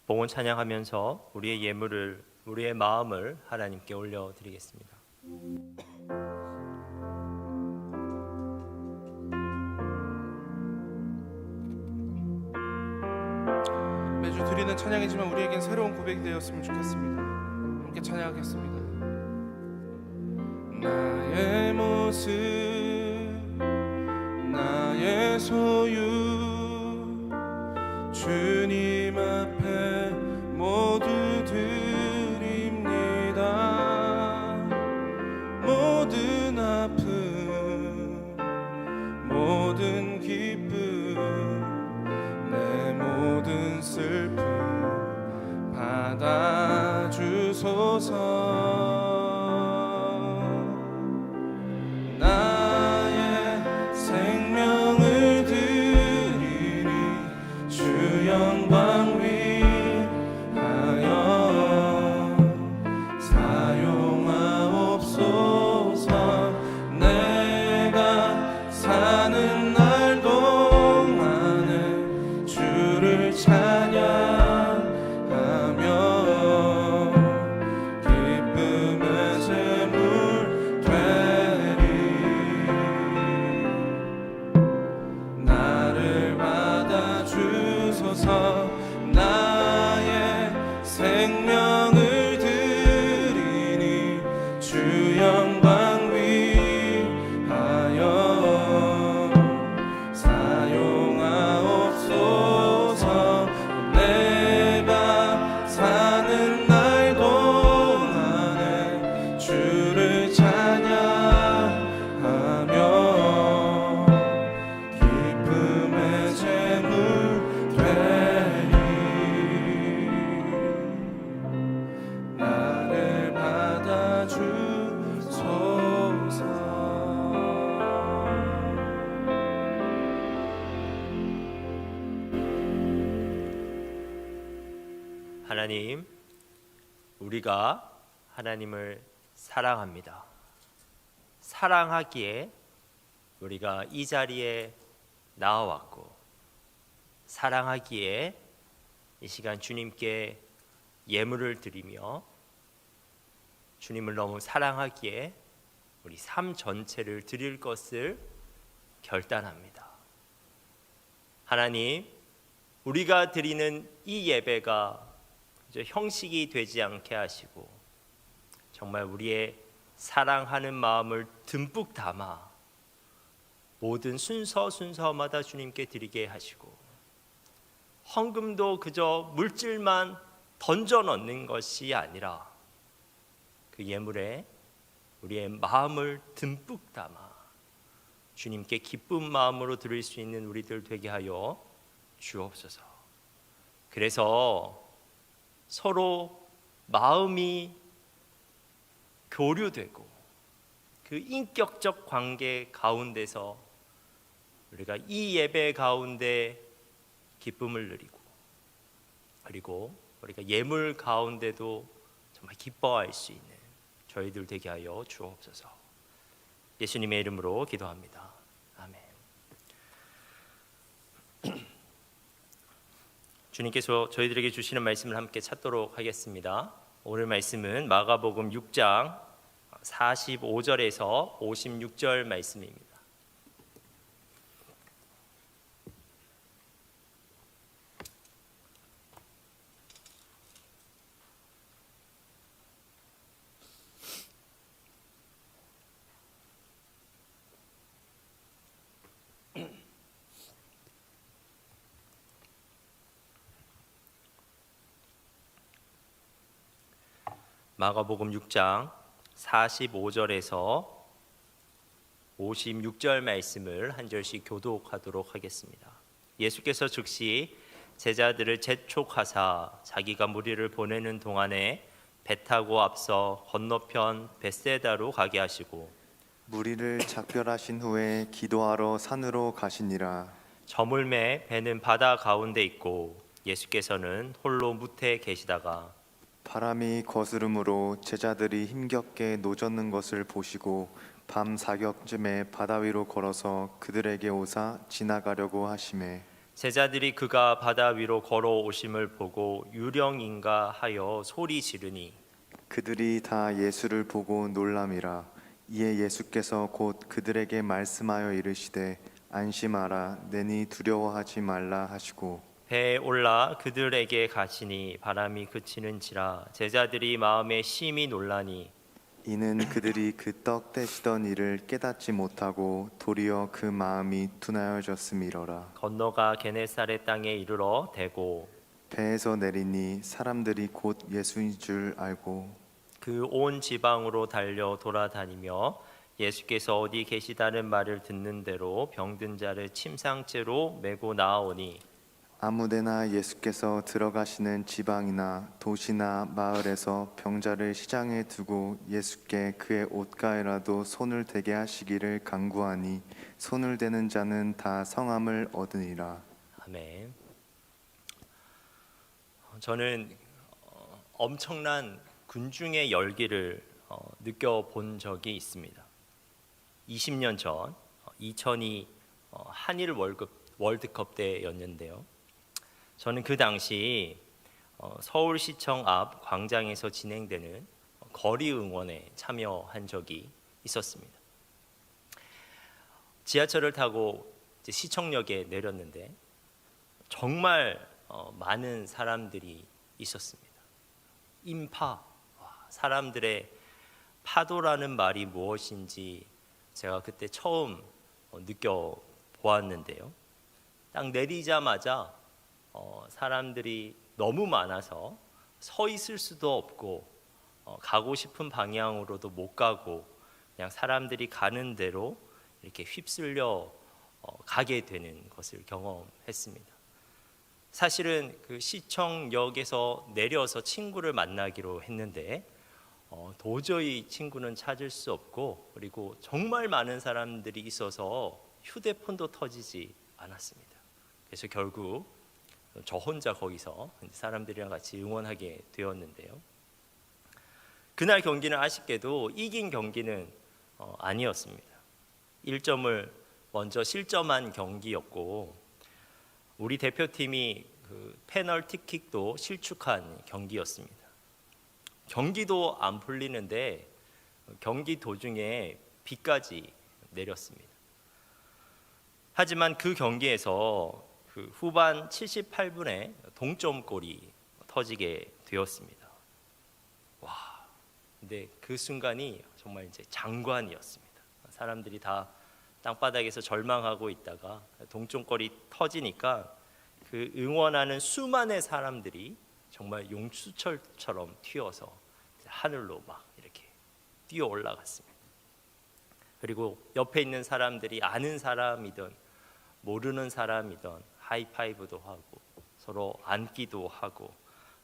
[SPEAKER 2] 봉헌 찬양하면서 우리의 예물을 우리의 마음을 하나님께 올려드리겠습니다.
[SPEAKER 3] 매주 드리는 찬양이지만 우리에겐 새로운 고백이 되었으면 좋겠습니다. 함께 찬양하겠습니다. 나의 모습 나의 소유 주님 앞에 모두 드립니다. 모든 아픔 모든 기쁨 내 모든 슬픔 받아주소서. 나의 생명을 드리니 주 영광 위하여 사용하옵소서. 내가 사는 날 동안에 주를 찬양하며 기쁨의 제물 되리. 나를 받아주소서. 나의 생명을 드리니 주 영광 위하여 사용하옵소서. 내가 사는 날 동안에 주를 찬양하며 기쁨의 제물 되리. 나를 받아주소서.
[SPEAKER 2] 하나님, 우리가 하나님을 사랑합니다. 사랑하기에 우리가 이 자리에 나와왔고, 사랑하기에 이 시간 주님께 예물을 드리며, 주님을 너무 사랑하기에 우리 삶 전체를 드릴 것을 결단합니다. 하나님, 우리가 드리는 이 예배가 형식이 되지 않게 하시고 정말 우리의 사랑하는 마음을 듬뿍 담아 모든 순서마다 주님께 드리게 하시고, 헌금도 그저 물질만 던져 넣는 것이 아니라 그 예물에 우리의 마음을 듬뿍 담아 주님께 기쁜 마음으로 드릴 수 있는 우리들 되게 하여 주옵소서. 그래서 서로 마음이 교류되고 그 인격적 관계 가운데서 우리가 이 예배 가운데 기쁨을 누리고, 그리고 우리가 예물 가운데도 정말 기뻐할 수 있는 저희들 되게 하여 주옵소서. 예수님의 이름으로 기도합니다. 아멘. 주님께서 저희들에게 주시는 말씀을 함께 찾도록 하겠습니다. 오늘 말씀은 마가복음 6장 45절에서 56절 말씀입니다. 마가복음 6장 45절에서 56절 말씀을 한 절씩 교독하도록 하겠습니다. 예수께서 즉시 제자들을 재촉하사 자기가 무리를 보내는 동안에 배 타고 앞서 건너편 벳세다로 가게 하시고,
[SPEAKER 6] 무리를 작별하신 후에 기도하러 산으로 가시니라.
[SPEAKER 2] 저물매 배는 바다 가운데 있고 예수께서는 홀로 무태에 계시다가
[SPEAKER 6] 바람이 거스름으로 제자들이 힘겹게 노젓는 것을 보시고 밤 사격쯤에 바다 위로 걸어서 그들에게 오사 지나가려고 하시매,
[SPEAKER 2] 제자들이 그가 바다 위로 걸어오심을 보고 유령인가 하여 소리 지르니
[SPEAKER 6] 그들이 다 예수를 보고 놀람이라. 이에 예수께서 곧 그들에게 말씀하여 이르시되 안심하라, 내니 두려워하지 말라 하시고
[SPEAKER 2] 배에 올라 그들에게 가시니 바람이 그치는지라 제자들이 마음에 심히 놀라니
[SPEAKER 6] 이는 그들이 그 떡 떼시던 일을 깨닫지 못하고 도리어 그 마음이 둔하여졌음이로라.
[SPEAKER 2] 건너가 게네사렛 땅에 이르러 대고
[SPEAKER 6] 배에서 내리니 사람들이 곧 예수인 줄 알고
[SPEAKER 2] 그 온 지방으로 달려 돌아다니며 예수께서 어디 계시다는 말을 듣는 대로 병든 자를 침상째로 메고 나아오니
[SPEAKER 6] 아무데나 예수께서 들어가시는 지방이나 도시나 마을에서 병자를 시장에 두고 예수께 그의 옷가에라도 손을 대게 하시기를 간구하니 손을 대는 자는 다 성함을 얻으니라.
[SPEAKER 2] 아멘. 저는 엄청난 군중의 열기를 느껴본 적이 있습니다. 20년 전 2002 한일 월드컵 때였는데요. 저는 그 당시 서울시청 앞 광장에서 진행되는 거리 응원에 참여한 적이 있었습니다. 지하철을 타고 이제 시청역에 내렸는데 정말 많은 사람들이 있었습니다. 인파, 사람들의 파도라는 말이 무엇인지 제가 그때 처음 느껴보았는데요. 딱 내리자마자 사람들이 너무 많아서 서 있을 수도 없고 가고 싶은 방향으로도 못 가고 그냥 사람들이 가는 대로 이렇게 휩쓸려 가게 되는 것을 경험했습니다. 사실은 그 시청역에서 내려서 친구를 만나기로 했는데 도저히 친구는 찾을 수 없고, 그리고 정말 많은 사람들이 있어서 휴대폰도 터지지 않았습니다. 그래서 결국 저 혼자 거기서 사람들이랑 같이 응원하게 되었는데요. 그날 경기는 아쉽게도 이긴 경기는 아니었습니다. 1점을 먼저 실점한 경기였고 우리 대표팀이 그 페널티킥도 실축한 경기였습니다. 경기도 안 풀리는데 경기 도중에 비까지 내렸습니다. 하지만 그 경기에서 그 후반 78분에 동점골이 터지게 되었습니다. 와, 근데 그 순간이 정말 이제 장관이었습니다. 사람들이 다 땅바닥에서 절망하고 있다가 동점골이 터지니까 그 응원하는 수많은 사람들이 정말 용수철처럼 튀어서 하늘로 막 이렇게 뛰어 올라갔습니다. 그리고 옆에 있는 사람들이 아는 사람이든 모르는 사람이든 하이파이브도 하고 서로 안기도 하고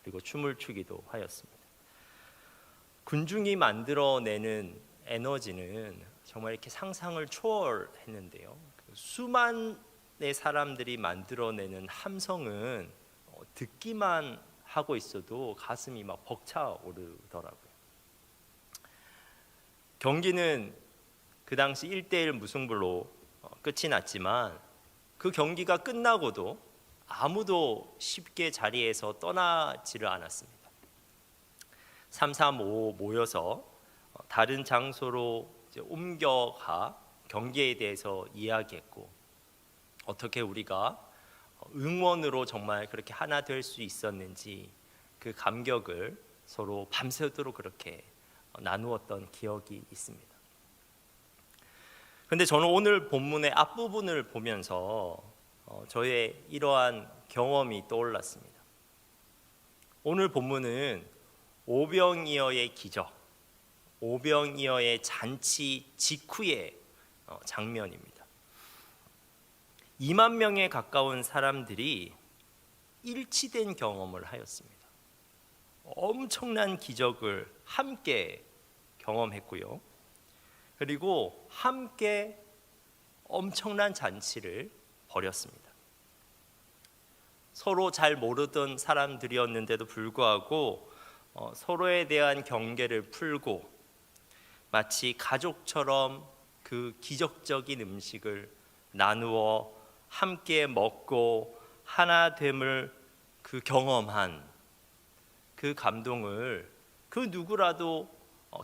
[SPEAKER 2] 그리고 춤을 추기도 하였습니다. 군중이 만들어내는 에너지는 정말 이렇게 상상을 초월했는데요. 수많은 사람들이 만들어내는 함성은 듣기만 하고 있어도 가슴이 막 벅차오르더라고요. 경기는 그 당시 1대1 무승부로 끝이 났지만 그 경기가 끝나고도 아무도 쉽게 자리에서 떠나지를 않았습니다. 335 모여서 다른 장소로 이제 옮겨가 경기에 대해서 이야기했고 어떻게 우리가 응원으로 정말 그렇게 하나 될 수 있었는지 그 감격을 서로 밤새도록 그렇게 나누었던 기억이 있습니다. 그런데 저는 오늘 본문의 앞부분을 보면서 저의 이러한 경험이 떠올랐습니다. 오늘 본문은 오병이어의 기적, 오병이어의 잔치 직후의 장면입니다. 2만 명에 가까운 사람들이 일치된 경험을 하였습니다. 엄청난 기적을 함께 경험했고요. 그리고 함께 엄청난 잔치를 벌였습니다. 서로 잘 모르던 사람들이었는데도 불구하고 서로에 대한 경계를 풀고 마치 가족처럼 그 기적적인 음식을 나누어 함께 먹고 하나됨을 그 경험한 그 감동을 그 누구라도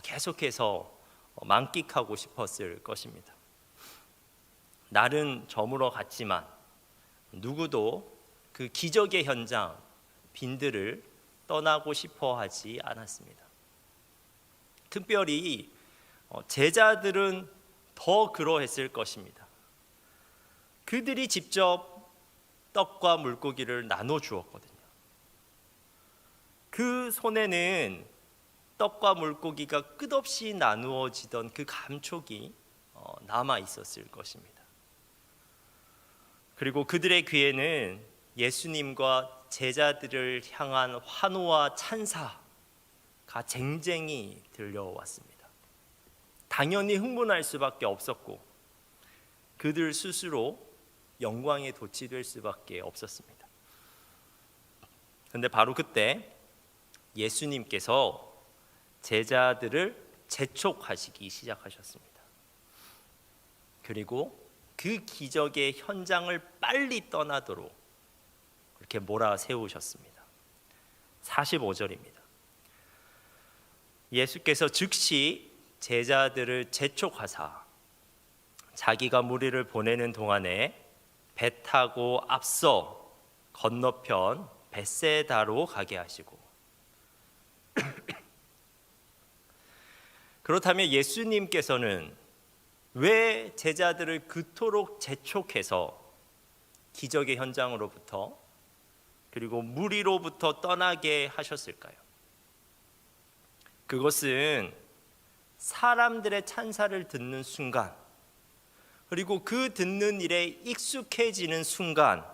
[SPEAKER 2] 계속해서 만끽하고 싶었을 것입니다. 날은 저물어 갔지만 누구도 그 기적의 현장 빈들을 떠나고 싶어 하지 않았습니다. 특별히 제자들은 더 그러했을 것입니다. 그들이 직접 떡과 물고기를 나눠 주었거든요. 그 손에는 떡과 물고기가 끝없이 나누어지던 그 감촉이 남아 있었을 것입니다. 그리고 그들의 귀에는 예수님과 제자들을 향한 환호와 찬사가 쟁쟁이 들려왔습니다. 당연히 흥분할 수밖에 없었고 그들 스스로 영광에 도취될 수밖에 없었습니다. 그런데 바로 그때 예수님께서 제자들을 재촉하시기 시작하셨습니다. 그리고 그 기적의 현장을 빨리 떠나도록 그렇게 몰아세우셨습니다. 45절입니다. 예수께서 즉시 제자들을 재촉하사 자기가 무리를 보내는 동안에 배 타고 앞서 건너편 벳세다로 가게 하시고 그렇다면 예수님께서는 왜 제자들을 그토록 재촉해서 기적의 현장으로부터 그리고 무리로부터 떠나게 하셨을까요? 그것은 사람들의 찬사를 듣는 순간 그리고 그 듣는 일에 익숙해지는 순간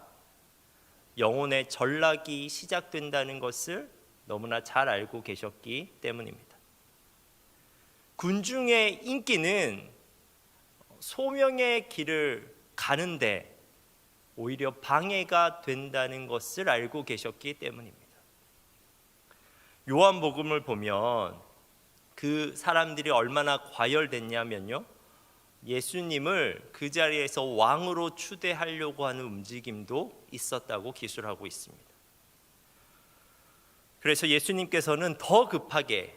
[SPEAKER 2] 영혼의 전락이 시작된다는 것을 너무나 잘 알고 계셨기 때문입니다. 군중의 인기는 소명의 길을 가는데 오히려 방해가 된다는 것을 알고 계셨기 때문입니다. 요한복음을 보면 그 사람들이 얼마나 과열됐냐면요, 예수님을 그 자리에서 왕으로 추대하려고 하는 움직임도 있었다고 기술하고 있습니다. 그래서 예수님께서는 더 급하게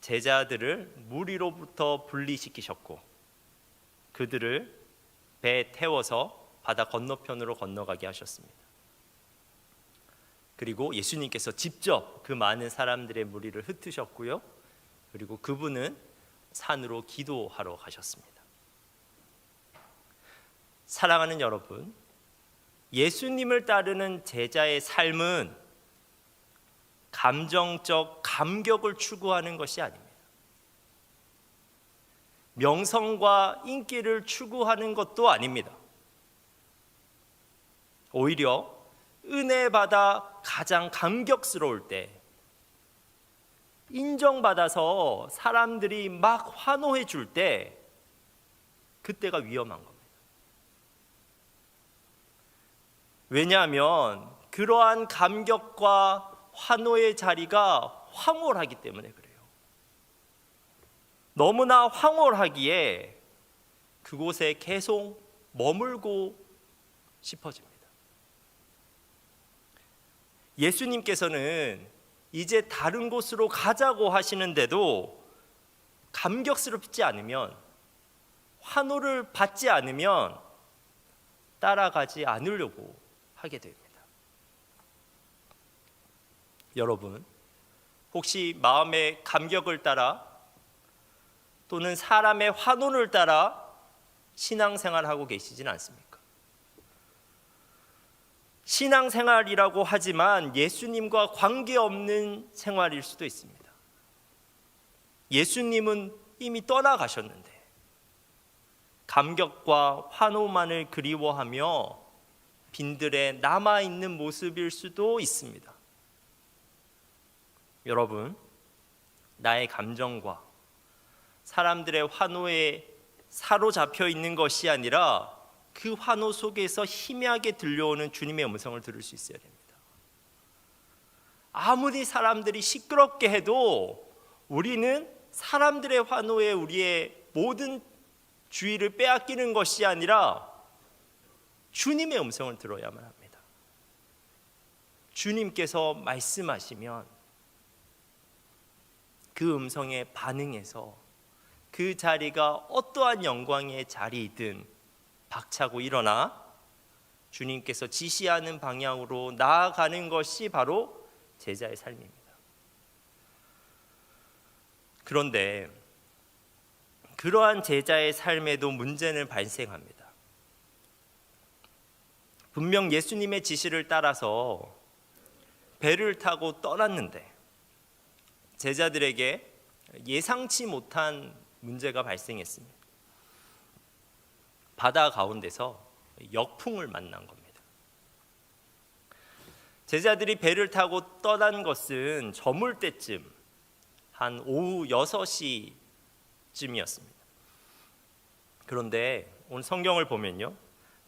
[SPEAKER 2] 제자들을 무리로부터 분리시키셨고 그들을 배에 태워서 바다 건너편으로 건너가게 하셨습니다. 그리고 예수님께서 직접 그 많은 사람들의 무리를 흩으셨고요, 그리고 그분은 산으로 기도하러 가셨습니다. 사랑하는 여러분, 예수님을 따르는 제자의 삶은 감정적 감격을 추구하는 것이 아닙니다. 명성과 인기를 추구하는 것도 아닙니다. 오히려 은혜 받아 가장 감격스러울 때, 인정받아서 사람들이 막 환호해 줄 때, 그때가 위험한 겁니다. 왜냐하면 그러한 감격과 환호의 자리가 황홀하기 때문에 그래요. 너무나 황홀하기에 그곳에 계속 머물고 싶어집니다. 예수님께서는 이제 다른 곳으로 가자고 하시는데도 감격스럽지 않으면, 환호를 받지 않으면 따라가지 않으려고 하게 됩니다. 여러분, 혹시 마음의 감격을 따라 또는 사람의 환호를 따라 신앙생활하고 계시진 않습니까? 신앙생활이라고 하지만 예수님과 관계없는 생활일 수도 있습니다. 예수님은 이미 떠나가셨는데 감격과 환호만을 그리워하며 빈들에 남아있는 모습일 수도 있습니다. 여러분, 나의 감정과 사람들의 환호에 사로잡혀 있는 것이 아니라 그 환호 속에서 희미하게 들려오는 주님의 음성을 들을 수 있어야 됩니다. 아무리 사람들이 시끄럽게 해도 우리는 사람들의 환호에 우리의 모든 주의를 빼앗기는 것이 아니라 주님의 음성을 들어야만 합니다. 주님께서 말씀하시면 그 음성에 반응해서 그 자리가 어떠한 영광의 자리이든 박차고 일어나 주님께서 지시하는 방향으로 나아가는 것이 바로 제자의 삶입니다. 그런데 그러한 제자의 삶에도 문제는 발생합니다. 분명 예수님의 지시를 따라서 배를 타고 떠났는데 제자들에게 예상치 못한 문제가 발생했습니다. 바다 가운데서 역풍을 만난 겁니다. 제자들이 배를 타고 떠난 것은 저물 때쯤 한 오후 6시쯤이었습니다. 그런데 오늘 성경을 보면요,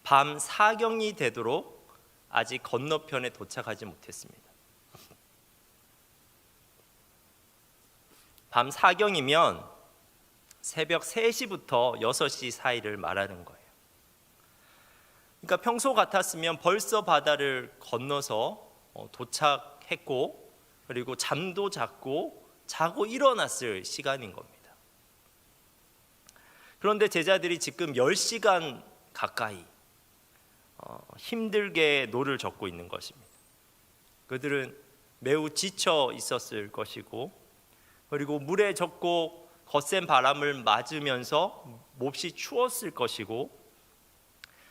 [SPEAKER 2] 밤 사경이 되도록 아직 건너편에 도착하지 못했습니다. 밤 사경이면 새벽 3시부터 6시 사이를 말하는 거예요. 그러니까 평소 같았으면 벌써 바다를 건너서 도착했고 그리고 잠도 자고 일어났을 시간인 겁니다. 그런데 제자들이 지금 10시간 가까이 힘들게 노를 젓고 있는 것입니다. 그들은 매우 지쳐 있었을 것이고 그리고 물에 젖고 거센 바람을 맞으면서 몹시 추웠을 것이고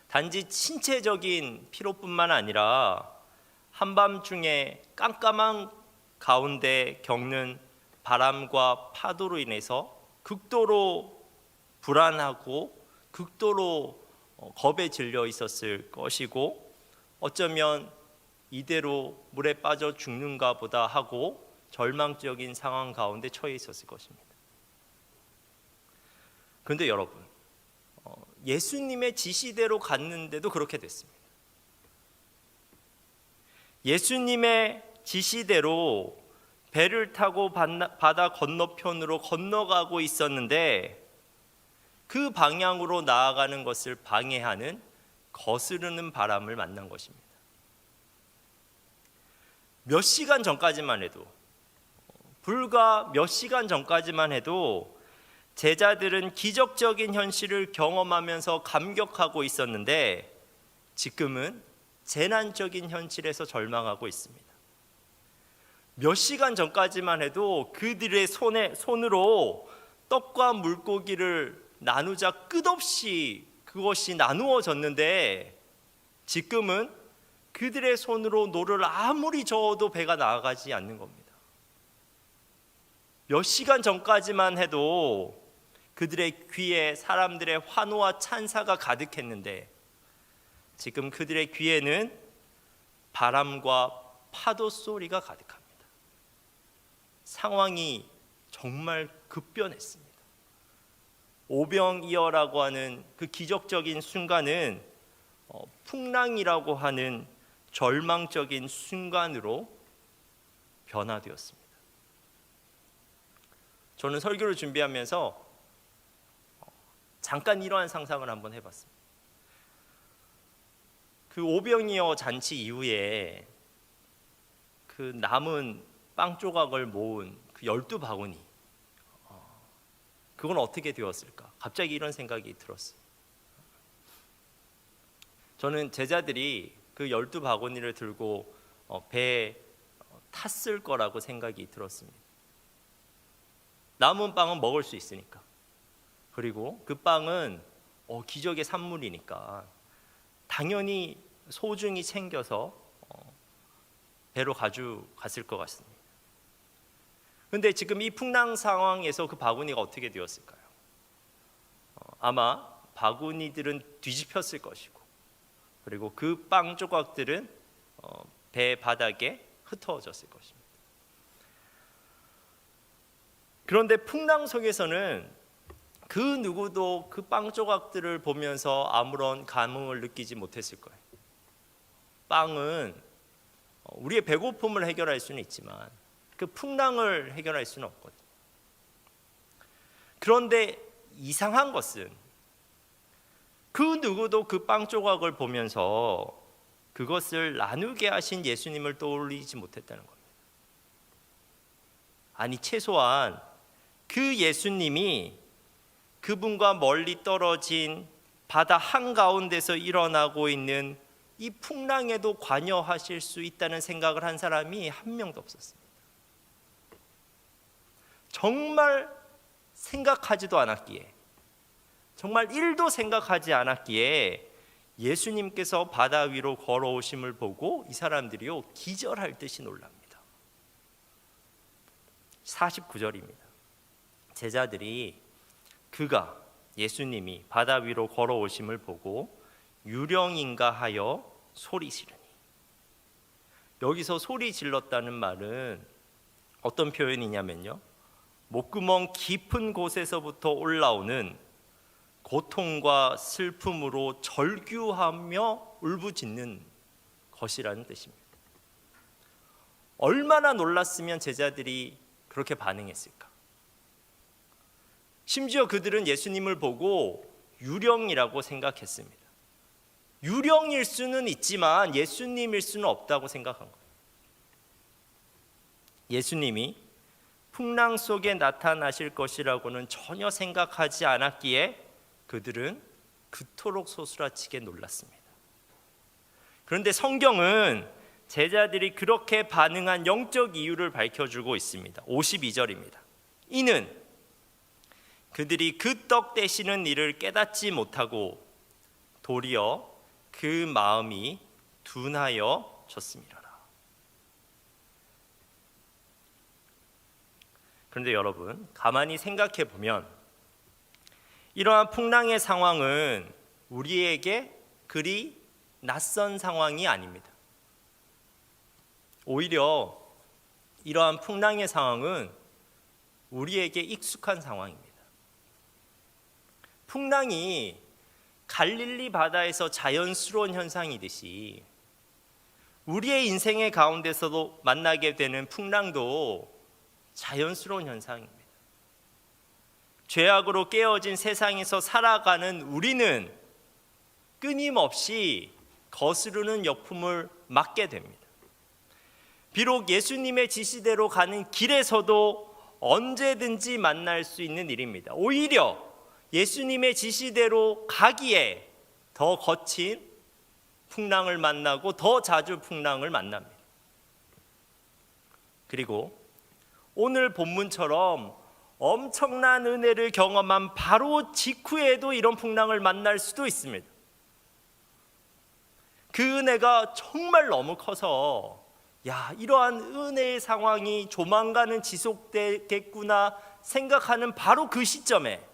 [SPEAKER 2] 단지 신체적인 피로뿐만 아니라 한밤중에 깜깜한 가운데 겪는 바람과 파도로 인해서 극도로 불안하고 극도로 겁에 질려 있었을 것이고 어쩌면 이대로 물에 빠져 죽는가 보다 하고 절망적인 상황 가운데 처해 있었을 것입니다. 그런데 여러분, 예수님의 지시대로 갔는데도 그렇게 됐습니다. 예수님의 지시대로 배를 타고 바다 건너편으로 건너가고 있었는데 그 방향으로 나아가는 것을 방해하는 거스르는 바람을 만난 것입니다. 몇 시간 전까지만 해도, 불과 몇 시간 전까지만 해도 제자들은 기적적인 현실을 경험하면서 감격하고 있었는데 지금은 재난적인 현실에서 절망하고 있습니다. 몇 시간 전까지만 해도 그들의 손으로 떡과 물고기를 나누자 끝없이 그것이 나누어졌는데 지금은 그들의 손으로 노를 아무리 저어도 배가 나아가지 않는 겁니다. 몇 시간 전까지만 해도 그들의 귀에 사람들의 환호와 찬사가 가득했는데 지금 그들의 귀에는 바람과 파도 소리가 가득합니다. 상황이 정말 급변했습니다. 오병이어라고 하는 그 기적적인 순간은 풍랑이라고 하는 절망적인 순간으로 변화되었습니다. 저는 설교를 준비하면서 잠깐 이러한 상상을 한번 해봤습니다. 그 오병이어 잔치 이후에 그 남은 빵 조각을 모은 그 12바구니, 그건 어떻게 되었을까? 갑자기 이런 생각이 들었어요. 저는 제자들이 그 12바구니를 들고 배에 탔을 거라고 생각이 들었습니다. 남은 빵은 먹을 수 있으니까. 그리고 그 빵은 기적의 산물이니까 당연히 소중히 챙겨서 배로 가져갔을 것 같습니다. 그런데 지금 이 풍랑 상황에서 그 바구니가 어떻게 되었을까요? 아마 바구니들은 뒤집혔을 것이고, 그리고 그 빵 조각들은 배 바닥에 흩어졌을 것입니다. 그런데 풍랑 속에서는 그 누구도 그 빵 조각들을 보면서 아무런 감흥을 느끼지 못했을 거예요. 빵은 우리의 배고픔을 해결할 수는 있지만 그 풍랑을 해결할 수는 없거든요. 그런데 이상한 것은 그 누구도 그 빵 조각을 보면서 그것을 나누게 하신 예수님을 떠올리지 못했다는 겁니다. 아니, 최소한 그 예수님이 그분과 멀리 떨어진 바다 한가운데서 일어나고 있는 이 풍랑에도 관여하실 수 있다는 생각을 한 사람이 한 명도 없었습니다. 정말 생각하지도 않았기에, 정말 1도 생각하지 않았기에 예수님께서 바다 위로 걸어오심을 보고 이 사람들이요 기절할 듯이 놀랍니다. 49절입니다. 제자들이 예수님이 바다 위로 걸어오심을 보고 유령인가 하여 소리 지르니. 여기서 소리 질렀다는 말은 어떤 표현이냐면요, 목구멍 깊은 곳에서부터 올라오는 고통과 슬픔으로 절규하며 울부짖는 것이라는 뜻입니다. 얼마나 놀랐으면 제자들이 그렇게 반응했을까? 심지어 그들은 예수님을 보고 유령이라고 생각했습니다. 유령일 수는 있지만 예수님일 수는 없다고 생각한 거예요. 예수님이 풍랑 속에 나타나실 것이라고는 전혀 생각하지 않았기에 그들은 그토록 소스라치게 놀랐습니다. 그런데 성경은 제자들이 그렇게 반응한 영적 이유를 밝혀주고 있습니다. 52절입니다. 이는 그들이 그 떡 떼시는 일을 깨닫지 못하고 도리어 그 마음이 둔하여 졌음이라. 그런데 여러분, 가만히 생각해 보면 이러한 풍랑의 상황은 우리에게 그리 낯선 상황이 아닙니다. 오히려 이러한 풍랑의 상황은 우리에게 익숙한 상황입니다. 풍랑이 갈릴리 바다에서 자연스러운 현상이듯이 우리의 인생의 가운데서도 만나게 되는 풍랑도 자연스러운 현상입니다. 죄악으로 깨어진 세상에서 살아가는 우리는 끊임없이 거스르는 역풍을 맞게 됩니다. 비록 예수님의 지시대로 가는 길에서도 언제든지 만날 수 있는 일입니다. 오히려 예수님의 지시대로 가기에 더 거친 풍랑을 만나고 더 자주 풍랑을 만납니다. 그리고 오늘 본문처럼 엄청난 은혜를 경험한 바로 직후에도 이런 풍랑을 만날 수도 있습니다. 그 은혜가 정말 너무 커서 이러한 은혜의 상황이 조만간은 지속되겠구나 생각하는 바로 그 시점에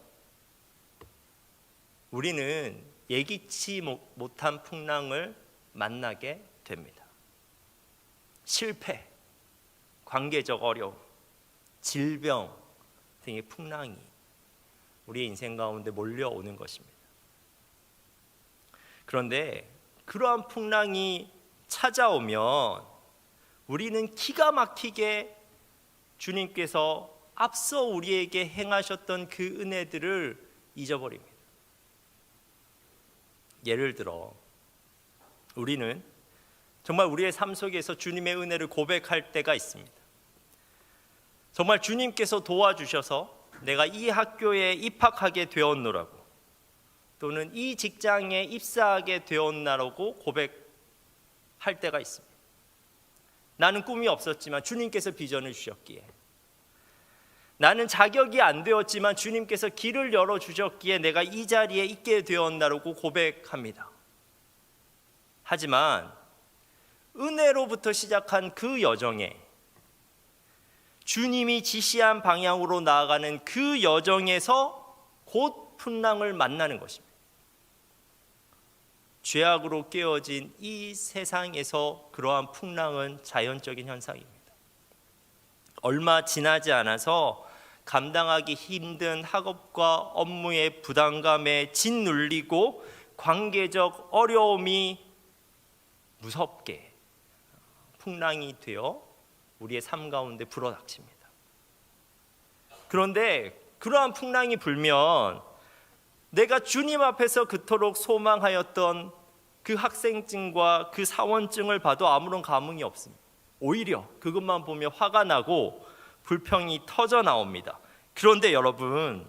[SPEAKER 2] 우리는 예기치 못한 풍랑을 만나게 됩니다. 실패, 관계적 어려움, 질병 등의 풍랑이 우리의 인생 가운데 몰려오는 것입니다. 그런데 그러한 풍랑이 찾아오면 우리는 기가 막히게 주님께서 앞서 우리에게 행하셨던 그 은혜들을 잊어버립니다. 예를 들어 우리는 정말 우리의 삶 속에서 주님의 은혜를 고백할 때가 있습니다. 정말 주님께서 도와주셔서 내가 이 학교에 입학하게 되었노라고, 또는 이 직장에 입사하게 되었나라고 고백할 때가 있습니다. 나는 꿈이 없었지만 주님께서 비전을 주셨기에, 나는 자격이 안 되었지만 주님께서 길을 열어주셨기에 내가 이 자리에 있게 되었나라고 고백합니다. 하지만 은혜로부터 시작한 그 여정에, 주님이 지시한 방향으로 나아가는 그 여정에서 곧 풍랑을 만나는 것입니다. 죄악으로 깨어진 이 세상에서 그러한 풍랑은 자연적인 현상입니다. 얼마 지나지 않아서 감당하기 힘든 학업과 업무의 부담감에 짓눌리고 관계적 어려움이 무섭게 풍랑이 되어 우리의 삶 가운데 불어닥칩니다. 그런데 그러한 풍랑이 불면 내가 주님 앞에서 그토록 소망하였던 그 학생증과 그 사원증을 봐도 아무런 감흥이 없습니다. 오히려 그것만 보면 화가 나고 불평이 터져 나옵니다. 그런데 여러분,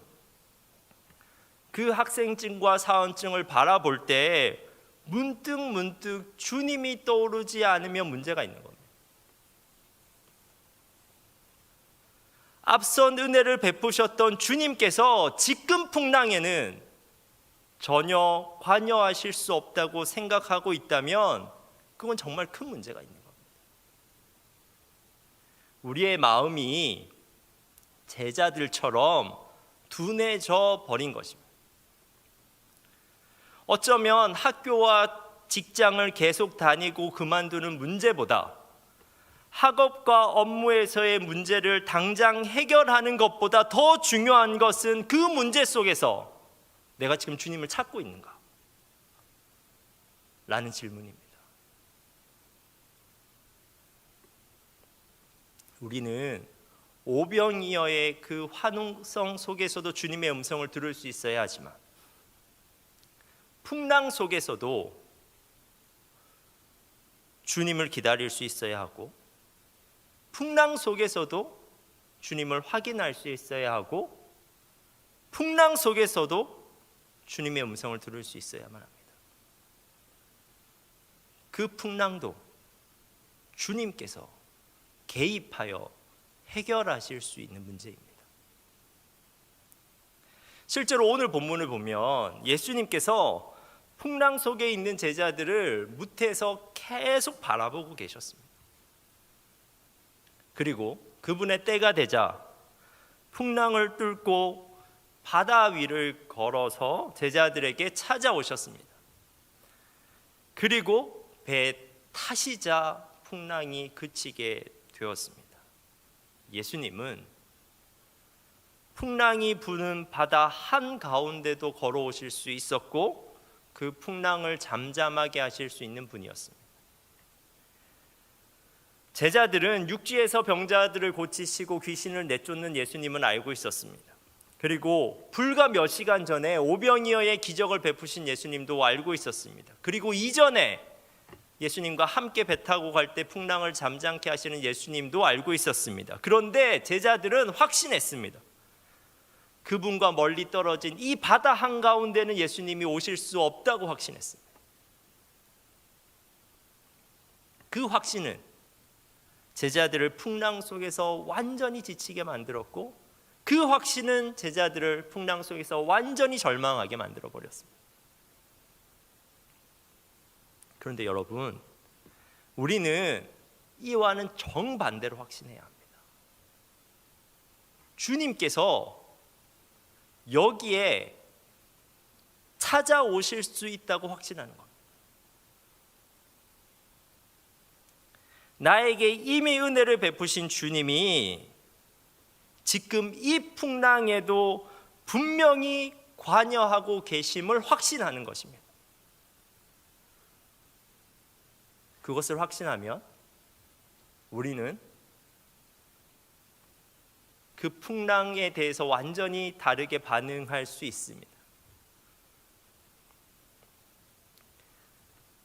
[SPEAKER 2] 그 학생증과 사원증을 바라볼 때 문득 주님이 떠오르지 않으면 문제가 있는 겁니다. 앞선 은혜를 베푸셨던 주님께서 지금 풍랑에는 전혀 관여하실 수 없다고 생각하고 있다면 그건 정말 큰 문제가 있는 겁니다. 우리의 마음이 제자들처럼 둔해져 버린 것입니다. 어쩌면 학교와 직장을 계속 다니고 그만두는 문제보다 학업과 업무에서의 문제를 당장 해결하는 것보다 더 중요한 것은 그 문제 속에서 내가 지금 주님을 찾고 있는가? 라는 질문입니다. 우리는 오병이어의 그 환웅성 속에서도 주님의 음성을 들을 수 있어야 하지만 풍랑 속에서도 주님을 기다릴 수 있어야 하고, 풍랑 속에서도 주님을 확인할 수 있어야 하고, 풍랑 속에서도 주님의 음성을 들을 수 있어야만 합니다. 그 풍랑도 주님께서 개입하여 해결하실 수 있는 문제입니다. 실제로 오늘 본문을 보면 예수님께서 풍랑 속에 있는 제자들을 무태에서 계속 바라보고 계셨습니다. 그리고 그분의 때가 되자 풍랑을 뚫고 바다 위를 걸어서 제자들에게 찾아오셨습니다. 그리고 배에 타시자 풍랑이 그치게 되었습니다. 예수님은 풍랑이 부는 바다 한가운데도 걸어오실 수 있었고 그 풍랑을 잠잠하게 하실 수 있는 분이었습니다. 제자들은 육지에서 병자들을 고치시고 귀신을 내쫓는 예수님은 알고 있었습니다. 그리고 불과 몇 시간 전에 오병이어의 기적을 베푸신 예수님도 알고 있었습니다. 그리고 이전에 예수님과 함께 배 타고 갈 때 풍랑을 잠잠케 하시는 예수님도 알고 있었습니다. 그런데 제자들은 확신했습니다. 그분과 멀리 떨어진 이 바다 한가운데는 예수님이 오실 수 없다고 확신했습니다. 그 확신은 제자들을 풍랑 속에서 완전히 지치게 만들었고, 그 확신은 제자들을 풍랑 속에서 완전히 절망하게 만들어 버렸습니다. 그런데 여러분, 우리는 이와는 정반대로 확신해야 합니다. 주님께서 여기에 찾아오실 수 있다고 확신하는 겁니다. 나에게 이미 은혜를 베푸신 주님이 지금 이 풍랑에도 분명히 관여하고 계심을 확신하는 것입니다. 그것을 확신하면 우리는 그 풍랑에 대해서 완전히 다르게 반응할 수 있습니다.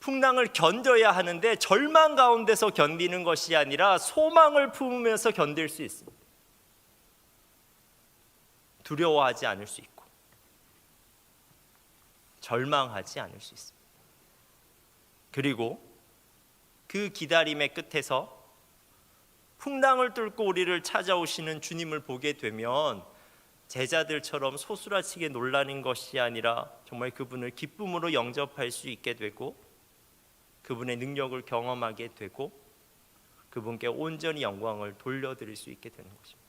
[SPEAKER 2] 풍랑을 견뎌야 하는데 절망 가운데서 견디는 것이 아니라 소망을 품으면서 견딜 수 있습니다. 두려워하지 않을 수 있고 절망하지 않을 수 있습니다. 그리고 그 기다림의 끝에서 풍랑을 뚫고 우리를 찾아오시는 주님을 보게 되면 제자들처럼 소스라치게 놀라는 것이 아니라 정말 그분을 기쁨으로 영접할 수 있게 되고, 그분의 능력을 경험하게 되고, 그분께 온전히 영광을 돌려드릴 수 있게 되는 것입니다.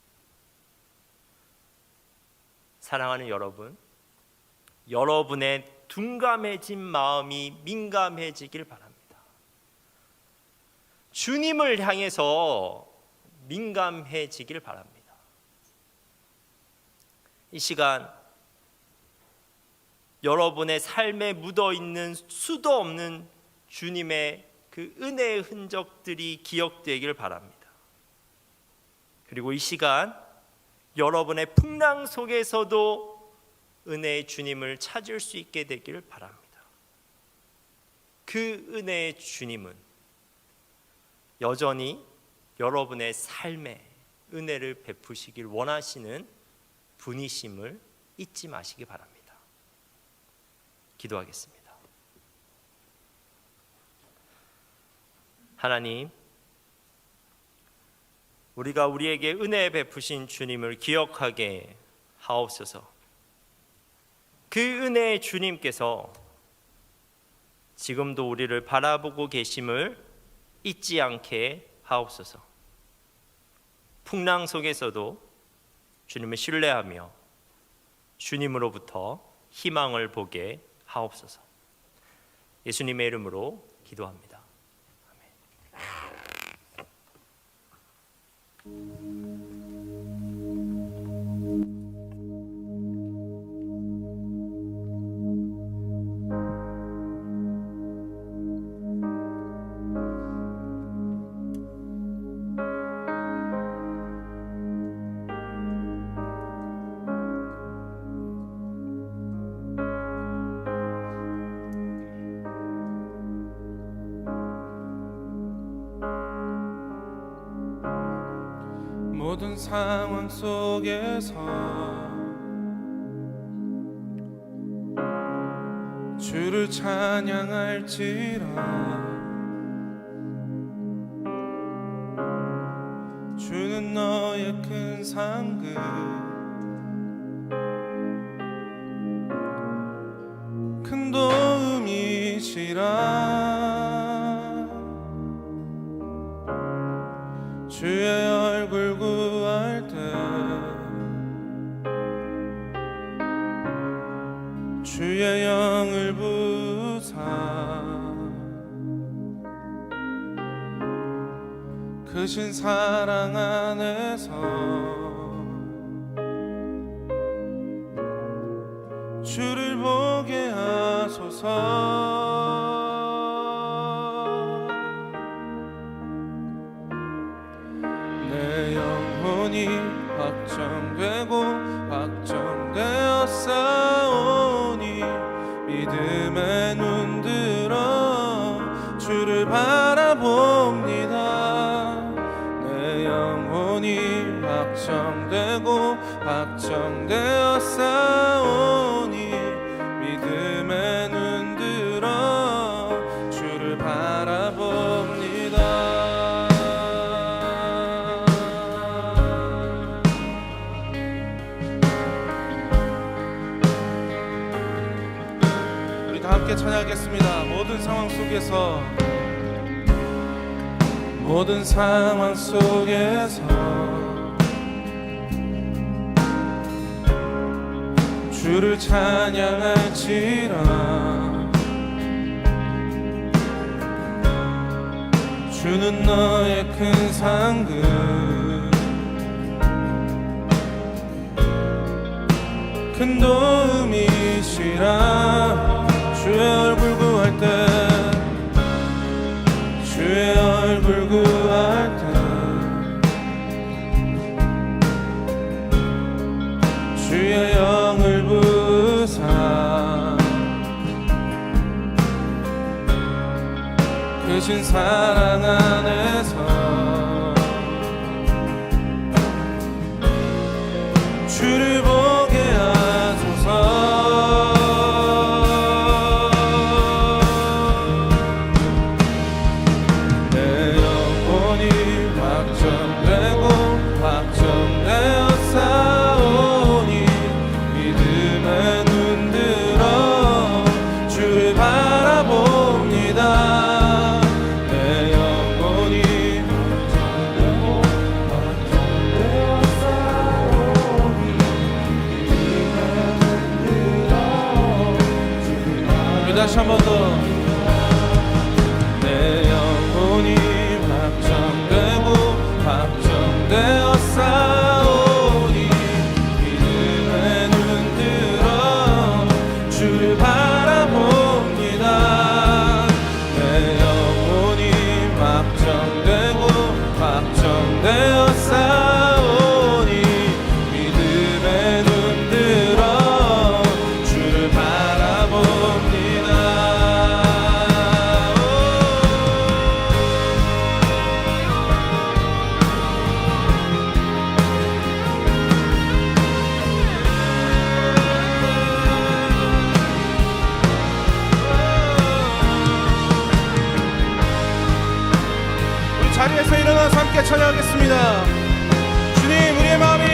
[SPEAKER 2] 사랑하는 여러분, 여러분의 둔감해진 마음이 민감해지길 바랍니다. 주님을 향해서 민감해지길 바랍니다. 이 시간 여러분의 삶에 묻어있는 수도 없는 주님의 그 은혜의 흔적들이 기억되길 바랍니다. 그리고 이 시간 여러분의 풍랑 속에서도 은혜의 주님을 찾을 수 있게 되길 바랍니다. 그 은혜의 주님은 여전히 여러분의 삶에 은혜를 베푸시길 원하시는 분이심을 잊지 마시기 바랍니다. 기도하겠습니다. 하나님, 우리가 우리에게 은혜 베푸신 주님을 기억하게 하옵소서. 그 은혜의 주님께서 지금도 우리를 바라보고 계심을 잊지 않게 하옵소서. 풍랑 속에서도 주님을 신뢰하며 주님으로부터 희망을 보게 하옵소서. 예수님의 이름으로 기도합니다.
[SPEAKER 3] 모든 상황 속에서 주를 찬양할지라. 주는 너의 큰 상급, 큰 도움이시라. 주의 얼굴 구할 때 주의 영을 부사 크신 사랑 안에서 주를 보게 하소서. 믿음의 눈 들어 주를 바라봅니다. 내 영혼이 확정되어 싸우니 믿음의 눈 들어 주를 바라봅니다. 우리 다 함께 찬양하겠습니다. 모든 상황 속에서 주를 찬양할지라. 주는 너의 큰 상급, 큰 도움이시라. 주의 얼굴 구할 때, 주의 얼굴 구할 때, 주의 영을 부으사 크신 사랑 안에서 주를 보게 하소서. 내 영혼이 확정되어 싸우니 믿음의 눈 들어 주를 바라봅니다. 내 영혼이 확정되어 싸우니 믿음의 눈 들어 주를 바라봅니다. 다시 한 번 더. 내 영혼이 확정되어 싸우니 믿음의 눈 들어 주를 바라봅니다. 내 영혼이 확정되어 싸우니 믿음의 눈 들어 주를 바라봅니다. 자리에서 일어나서 함께 찬양하겠습니다. 주님, 우리의 마음이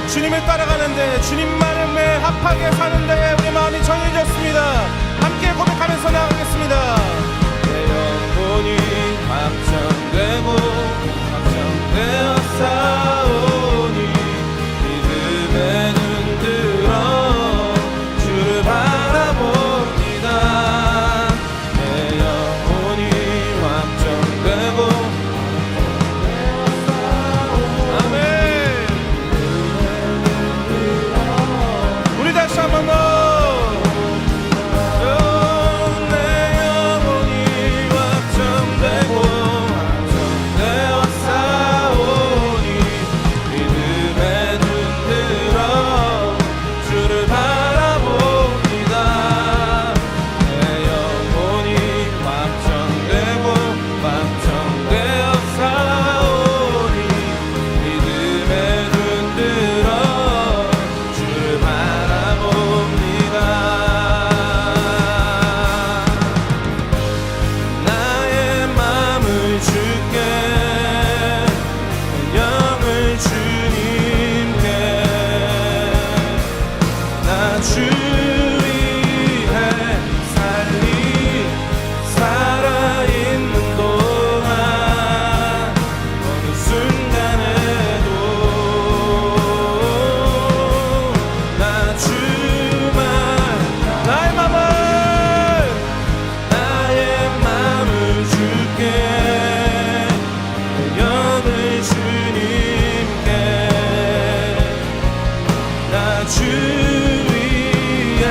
[SPEAKER 3] 주님을 따라가는데, 주님만을 합하게 사는데 우리의 마음이 정해졌습니다. 함께 고백하면서 나가겠습니다. 내 영혼이 확정되어 싸우니 믿음의 눈 들어 주를 바라봅니다. 내 영혼이 확정되고 다시 한 번 더. 내 영혼이 확정되어 싸우니 믿음의 눈 들어 주를 바라봅니다. 내 영혼이 확정되어 싸우니 믿음의 눈 들어 주를 바라봅니다. 나의 마음을 주께, 영을 주님께, 나 주 위해 살아있는 동안 어느 순간에도 나 주만 나의 마음을 줄게, 영을 주님께, 나 주 위에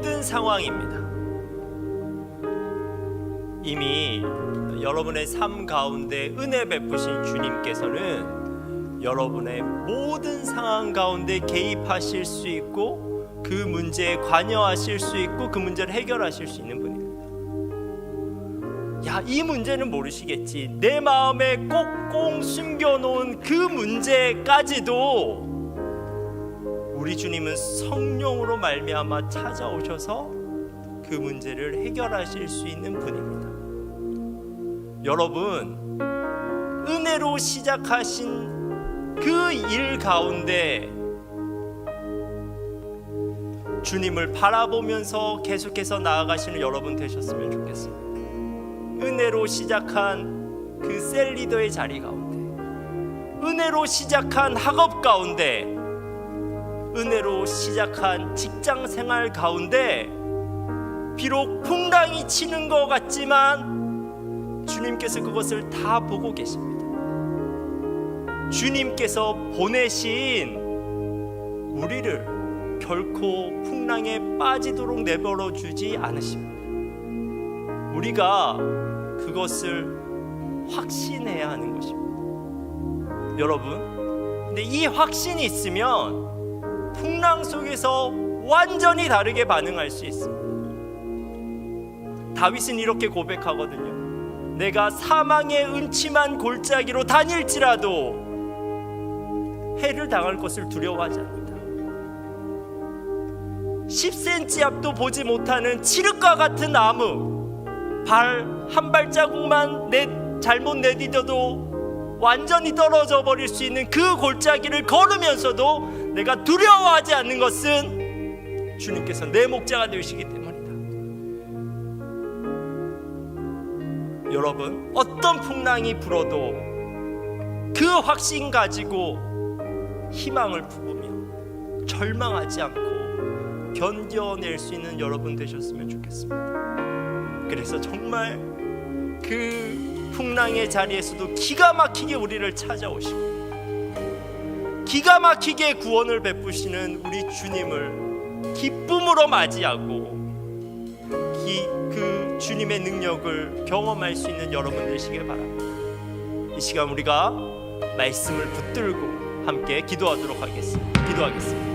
[SPEAKER 2] 모든 상황입니다. 이미 여러분의 삶 가운데 은혜 베푸신 주님께서는 여러분의 모든 상황 가운데 개입하실 수 있고 그 문제에 관여하실 수 있고 그 문제를 해결하실 수 있는 분입니다. 야, 이 문제는 모르시겠지. 내 마음에 꽁꽁 숨겨놓은 그 문제까지도 우리 주님은 성령으로 말미암아 찾아오셔서 그 문제를 해결하실 수 있는 분입니다. 여러분, 은혜로 시작하신 그 일 가운데 주님을 바라보면서 계속해서 나아가시는 여러분 되셨으면 좋겠습니다. 은혜로 시작한 그 셀리더의 자리 가운데, 은혜로 시작한 학업 가운데, 은혜로 시작한 직장 생활 가운데 비록 풍랑이 치는 것 같지만 주님께서 그것을 다 보고 계십니다. 주님께서 보내신 우리를 결코 풍랑에 빠지도록 내버려 두지 않으십니다. 우리가 그것을 확신해야 하는 것입니다. 여러분, 근데 이 확신이 있으면 풍랑 속에서 완전히 다르게 반응할 수 있습니다. 다윗은 이렇게 고백하거든요. 내가 사망의 음침한 골짜기로 다닐지라도 해를 당할 것을 두려워하지 않는다. 10cm 앞도 보지 못하는 칠흑과 같은 나무, 발 한 발자국만 잘못 내디뎌도 완전히 떨어져 버릴 수 있는 그 골짜기를 걸으면서도 내가 두려워하지 않는 것은 주님께서 내 목자가 되시기 때문이다. 여러분, 어떤 풍랑이 불어도 그 확신 가지고 희망을 품으며 절망하지 않고 견뎌낼 수 있는 여러분 되셨으면 좋겠습니다. 그래서 정말 그 풍랑의 자리에서도 기가 막히게 우리를 찾아오시고 기가 막히게 구원을 베푸시는 우리 주님을 기쁨으로 맞이하고 그 주님의 능력을 경험할 수 있는 여러분 되시길 바랍니다. 이 시간 우리가 말씀을 붙들고 함께 기도하도록 하겠습니다. 기도하겠습니다.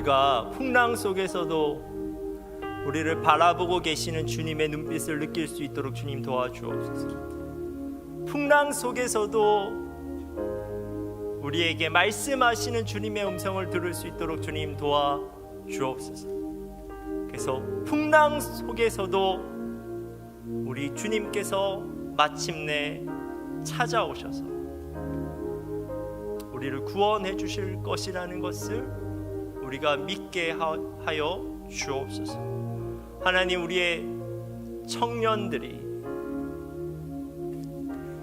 [SPEAKER 2] 우리가 풍랑 속에서도 우리를 바라보고 계시는 주님의 눈빛을 느낄 수 있도록 주님 도와주옵소서. 풍랑 속에서도 우리에게 말씀하시는 주님의 음성을 들을 수 있도록 주님 도와주옵소서. 그래서 풍랑 속에서도 우리 주님께서 마침내 찾아오셔서 우리를 구원해 주실 것이라는 것을 우리가 믿게 하여 주옵소서. 하나님, 우리의 청년들이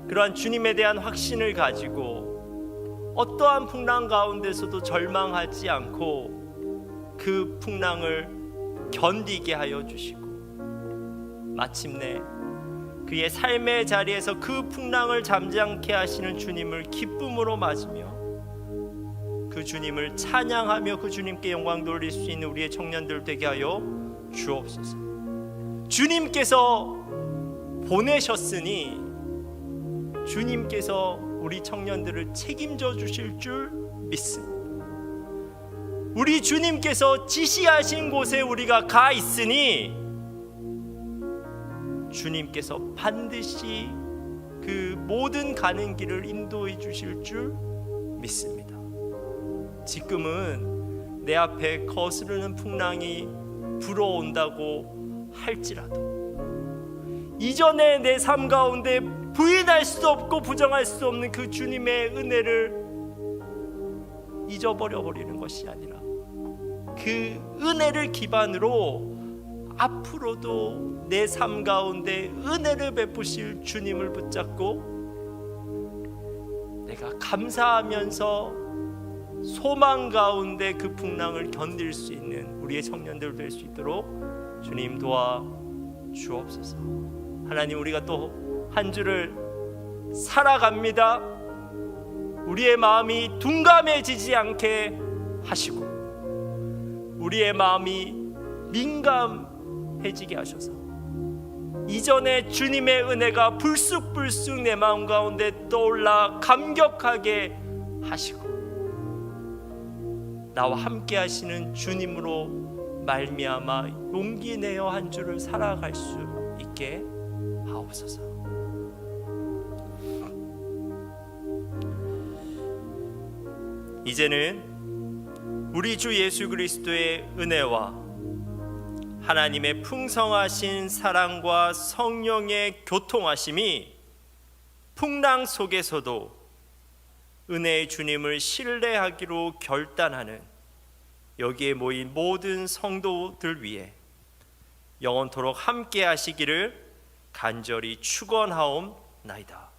[SPEAKER 2] 그러한 주님에 대한 확신을 가지고 어떠한 풍랑 가운데서도 절망하지 않고 그 풍랑을 견디게 하여 주시고 마침내 그의 삶의 자리에서 그 풍랑을 잠잠케 하시는 주님을 기쁨으로 맞으며 그 주님을 찬양하며 그 주님께 영광 돌릴 수 있는 우리의 청년들 되게 하여 주옵소서. 주님께서 보내셨으니 주님께서 우리 청년들을 책임져 주실 줄 믿습니다. 우리 주님께서 지시하신 곳에 우리가 가 있으니 주님께서 반드시 그 모든 가는 길을 인도해 주실 줄 믿습니다. 지금은 내 앞에 거스르는 풍랑이 불어온다고 할지라도 이전에 내 삶 가운데 부인할 수 없고 부정할 수 없는 그 주님의 은혜를 잊어버려 버리는 것이 아니라 그 은혜를 기반으로 앞으로도 내 삶 가운데 은혜를 베푸실 주님을 붙잡고 내가 감사하면서 소망 가운데 그 풍랑을 견딜 수 있는 우리의 청년들 될 수 있도록 주님 도와 주옵소서. 하나님, 우리가 또 한 주를 살아갑니다. 우리의 마음이 둔감해지지 않게 하시고 우리의 마음이 민감해지게 하셔서 이전에 주님의 은혜가 불쑥불쑥 내 마음 가운데 떠올라 감격하게 하시고 나와 함께 하시는 주님으로 말미암아 용기 내어 한 주를 살아갈 수 있게 하옵소서. 이제는 우리 주 예수 그리스도의 은혜와 하나님의 풍성하신 사랑과 성령의 교통하심이 풍랑 속에서도 은혜의 주님을 신뢰하기로 결단하는 여기에 모인 모든 성도들 위해 영원토록 함께 하시기를 간절히 축원하옵나이다.